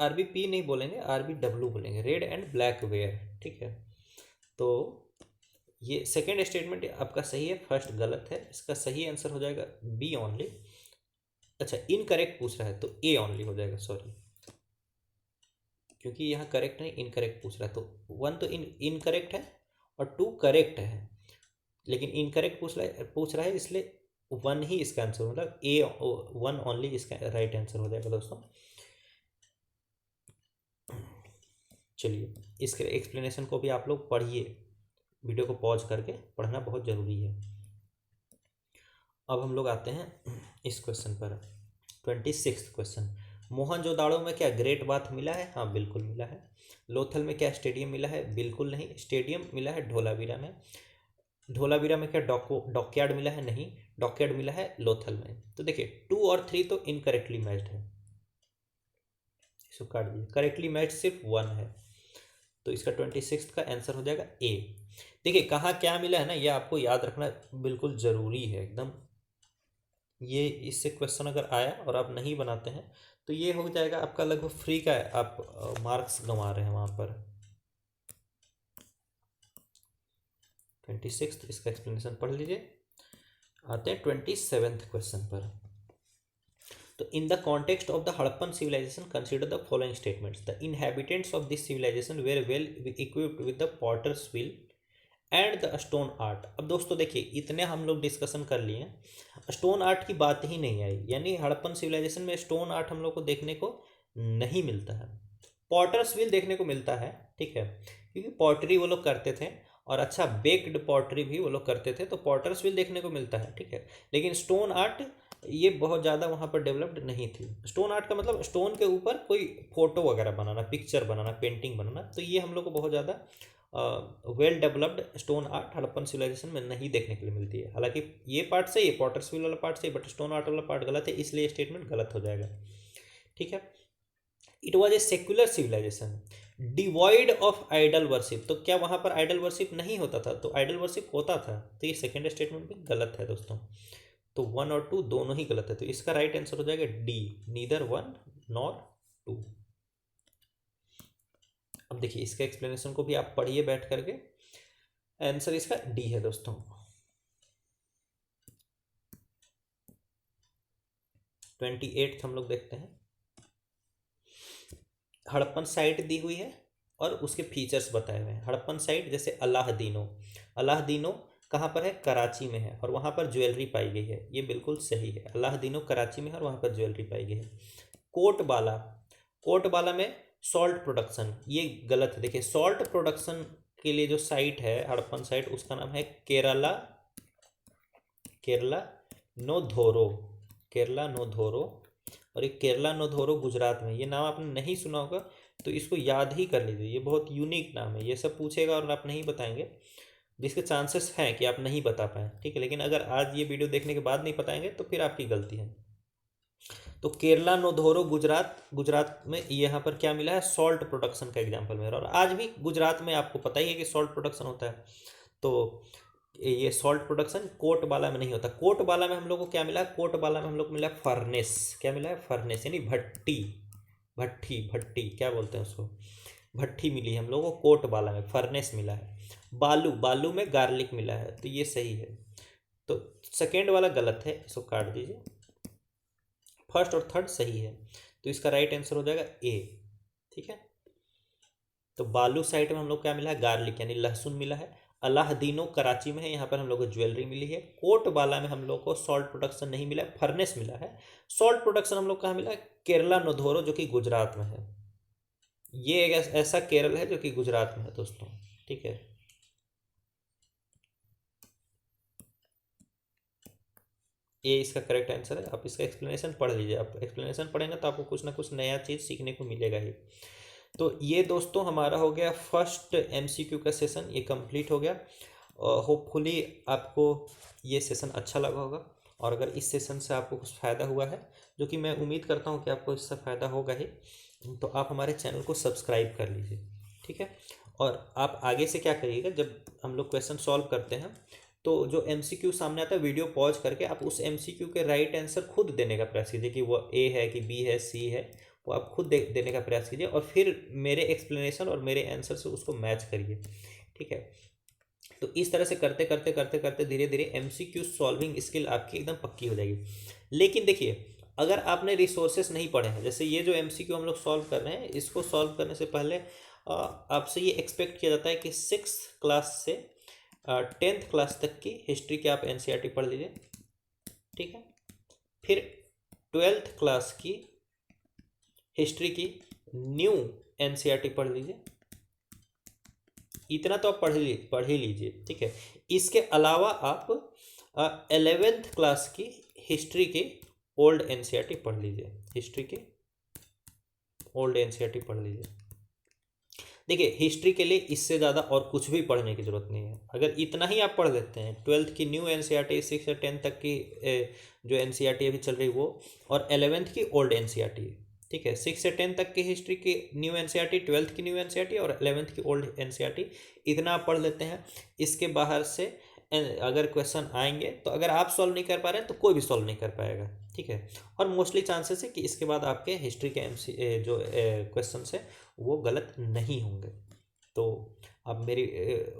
RBP नहीं बोलेंगे, RBW बोलेंगे, रेड एंड ब्लैक वेयर, ठीक है। तो ये सेकेंड स्टेटमेंट आपका सही है, फर्स्ट गलत है, इसका सही आंसर हो जाएगा बी ओनली। अच्छा इनकरेक्ट पूछ रहा है तो ए ओनली हो जाएगा, सॉरी, क्योंकि यहाँ करेक्ट नहीं इनकरेक्ट पूछ रहा है, तो 1 तो इनकरेक्ट है और 2 करेक्ट है, लेकिन इनकरेक्ट पूछ रहा है इसलिए 1 ही इसका आंसर, मतलब ए 1 ओनली इसका राइट आंसर हो जाएगा दोस्तों। चलिए इसके एक्सप्लेनेशन को भी आप लोग पढ़िए, वीडियो को पॉज करके पढ़ना बहुत ज़रूरी है। अब हम लोग आते हैं इस क्वेश्चन पर, 26th क्वेश्चन। मोहनजोदाड़ो में क्या ग्रेट बाथ मिला है? हाँ बिल्कुल मिला है। लोथल में क्या स्टेडियम मिला है? बिल्कुल नहीं, स्टेडियम मिला है धोलावीरा में। धोलावीरा में क्या डॉकयार्ड मिला है? नहीं, डॉकयार्ड मिला है लोथल में। तो देखिए 2 और 3 तो इनकरेक्टली मैच्ड है, इसको काट दीजिए, करेक्टली मैच सिर्फ 1 है, तो इसका 26th का आंसर हो जाएगा ए। देखिए कहाँ क्या मिला है ना, ये आपको याद रखना बिल्कुल ज़रूरी है एकदम। ये इससे क्वेश्चन अगर आया और आप नहीं बनाते हैं तो ये हो जाएगा आपका लगभग फ्री का, आप मार्क्स गंवा रहे हैं वहाँ पर। 26th इसका एक्सप्लेनेशन पढ़ लीजिए। आते हैं 27th क्वेश्चन पर। तो in the context of the Harappan civilisation consider the following statements. The inhabitants of this civilisation were well equipped with the potter's wheel and the stone art. अब दोस्तों देखिए इतने हम लोग डिस्कशन कर लिए, स्टोन आर्ट की बात ही नहीं आई, यानी हड़प्पन सिविलाइजेशन में स्टोन आर्ट हम लोग को देखने को नहीं मिलता है। पॉटर्स व्हील देखने को मिलता है, ठीक है, क्योंकि पॉटरी वो लोग करते थे और अच्छा बेक्ड पॉटरी भी वो लोग करते थे, तो पॉटर्स व्हील देखने को मिलता है, ठीक है। लेकिन स्टोन आर्ट ये बहुत ज़्यादा वहाँ पर डेवलप्ड नहीं थी। स्टोन आर्ट का मतलब स्टोन के ऊपर कोई फोटो वगैरह बनाना, पिक्चर बनाना, पेंटिंग बनाना, तो ये हम लोग को बहुत ज़्यादा well developed stone art Harappan civilisation में नहीं देखने के लिए मिलती है। हालांकि ये पार्ट सही है, पॉटर्स व्हील वाला पार्ट सही, बट स्टोन आर्ट वाला पार्ट गलत है, इसलिए स्टेटमेंट गलत हो जाएगा, ठीक है। It was a secular civilisation devoid of idol worship. तो क्या वहाँ पर आइडल वर्शिप नहीं होता था? तो आइडल वर्शिप होता था, तो ये सेकेंड स्टेटमेंट भी गलत है दोस्तों। तो 1 और 2 दोनों ही गलत है, तो इसका राइट आंसर हो जाएगा डी, नीदर 1 नॉर 2। अब देखिए इसका एक्सप्लेनेशन को भी आप पढ़िए बैठ करके, आंसर इसका डी है दोस्तों। 28th हम लोग देखते हैं। हड़प्पन साइट दी हुई है और उसके फीचर्स बताए हुए हैं। हड़प्पन साइट जैसे अलाहदीनो, अलाहदीनो कहाँ पर है? कराची में है और वहाँ पर ज्वेलरी पाई गई है, ये बिल्कुल सही है। अलाहदीनो कराची में है और वहाँ पर ज्वेलरी पाई गई है। कोटबाला, कोटबाला में सॉल्ट प्रोडक्शन, ये गलत है। देखिए सॉल्ट प्रोडक्शन के लिए जो साइट है हड़प्पन साइट, उसका नाम है केरला, केरला नोधोरो, केरला नोधोरो। और एक केरला नोधोरो गुजरात में, ये नाम आपने नहीं सुना होगा तो इसको याद ही कर लीजिए, ये बहुत यूनिक नाम है। ये सब पूछेगा और आप नहीं बताएंगे, जिसके चांसेस हैं कि आप नहीं बता पाएँ, ठीक है। लेकिन अगर आज ये वीडियो देखने के बाद नहीं बताएंगे तो फिर आपकी गलती है। तो केरला नोधोरो गुजरात, गुजरात में यहाँ पर क्या मिला है? सॉल्ट प्रोडक्शन का एग्जाम्पल मिला। और आज भी गुजरात में आपको पता ही है कि सॉल्ट प्रोडक्शन होता है। तो ये सॉल्ट प्रोडक्शन कोटबाला में नहीं होता। कोटबाला में हम लोग को क्या मिला? कोटबाला में हम लोग को मिला फर्नेस। क्या मिला है? फर्नेस, यानी भट्टी, भट्टी, भट्टी क्या बोलते हैं उसको, भट्टी मिली है हम लोग को कोटबाला में, फर्नेस मिला है। बालू, बालू में गार्लिक मिला है, तो ये सही है। तो सेकेंड वाला गलत है, इसको काट दीजिए। फर्स्ट और थर्ड सही है, तो इसका राइट आंसर हो जाएगा ए, ठीक है। तो बालू साइट में हम लोग क्या मिला है? गार्लिक यानी लहसुन मिला है। अलाहदीनो कराची में है, यहाँ पर हम लोग को ज्वेलरी मिली है। कोटबाला में हम लोग को सॉल्ट प्रोडक्शन नहीं मिला है, फर्नेस मिला है। सॉल्ट प्रोडक्शन हम लोग कहाँ मिला है? केरला नोधोरो, जो कि गुजरात में है। ये एक ऐसा केरल है जो कि गुजरात में है दोस्तों, ठीक है। ये इसका करेक्ट आंसर है। आप इसका एक्सप्लेनेशन पढ़ लीजिए, आप एक्सप्लेनेशन पढ़ेंगे तो आपको कुछ ना कुछ नया चीज़ सीखने को मिलेगा ही। तो ये दोस्तों हमारा हो गया फर्स्ट एमसीक्यू का सेशन, ये कंप्लीट हो गया। होपफुली आपको ये सेशन अच्छा लगा होगा, और अगर इस सेशन से आपको कुछ फ़ायदा हुआ है, जो कि मैं उम्मीद करता हूँ कि आपको इससे फ़ायदा होगा ही, तो आप हमारे चैनल को सब्सक्राइब कर लीजिए, ठीक है। और आप आगे से क्या करिएगा, जब हम लोग क्वेश्चन सॉल्व करते हैं तो जो एमसीक्यू सामने आता है, वीडियो पॉज करके आप उस एमसीक्यू के राइट आंसर खुद देने का प्रयास कीजिए, कि वो ए है कि बी है सी है, वो आप खुद देने का प्रयास कीजिए, और फिर मेरे एक्सप्लेनेशन और मेरे आंसर से उसको मैच करिए, ठीक है। तो इस तरह से करते करते करते करते धीरे धीरे एमसीक्यू सॉल्विंग स्किल आपकी एकदम पक्की हो जाएगी। लेकिन देखिए, अगर आपने रिसोर्सेस नहीं पढ़े हैं, जैसे ये जो एमसीक्यू हम लोग सॉल्व कर रहे हैं, इसको सॉल्व करने से पहले आपसे ये एक्सपेक्ट किया जाता है कि 6th क्लास से 10th क्लास तक की हिस्ट्री की आप एनसीईआरटी पढ़ लीजिए, ठीक है। फिर 12th क्लास की हिस्ट्री की न्यू एनसीईआरटी पढ़ लीजिए, इतना तो आप पढ़ ही लीजिए, ठीक है। इसके अलावा आप 11th क्लास की हिस्ट्री की ओल्ड एनसीईआरटी पढ़ लीजिए, हिस्ट्री की ओल्ड एनसीईआरटी पढ़ लीजिए। देखिए हिस्ट्री के लिए इससे ज़्यादा और कुछ भी पढ़ने की ज़रूरत नहीं है। अगर इतना ही आप पढ़ लेते हैं, 12th की न्यू एनसीईआरटी, 6 से 10 तक की जो एनसीईआरटी अभी चल रही वो, और 11th की ओल्ड एनसीईआरटी, ठीक है। 6 से 10 तक की हिस्ट्री की न्यू एनसीईआरटी, 12th की न्यू एनसीईआरटी और 11th की ओल्ड एनसीईआरटी, इतना आप पढ़ लेते हैं। इसके बाहर से अगर क्वेश्चन आएंगे तो अगर आप सॉल्व नहीं कर पा रहे हैं तो कोई भी सॉल्व नहीं कर पाएगा, ठीक है। और मोस्टली चांसेस है कि इसके बाद आपके हिस्ट्री के जो क्वेश्चन है वो गलत नहीं होंगे। तो अब मेरी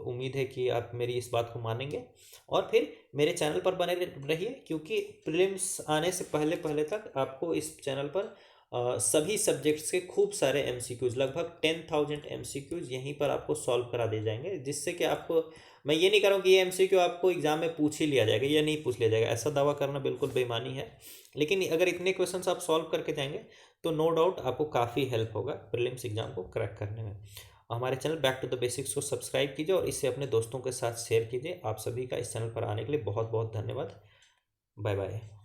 उम्मीद है कि आप मेरी इस बात को मानेंगे और फिर मेरे चैनल पर बने रहिए, क्योंकि प्रीलिम्स आने से पहले पहले तक आपको इस चैनल पर सभी सब्जेक्ट्स के खूब सारे एमसीक्यूज़, लगभग 10,000 एमसीक्यूज़ यहीं पर आपको सॉल्व करा दिए जाएंगे, जिससे कि आपको, मैं ये नहीं कह रहा हूँ कि ये एमसीक्यू आपको एग्जाम में पूछ ही लिया जाएगा या नहीं पूछ लिया जाएगा, ऐसा दावा करना बिल्कुल बेईमानी है। लेकिन अगर इतने क्वेश्चंस आप सॉल्व करके जाएंगे तो नो डाउट आपको काफ़ी हेल्प होगा प्रीलिम्स एग्जाम को क्रैक करने में। हमारे channel back to the basics को सब्सक्राइब कीजिए और इसे अपने दोस्तों के साथ शेयर कीजिए। आप सभी का इस चैनल पर आने के लिए बहुत बहुत धन्यवाद। Bye bye.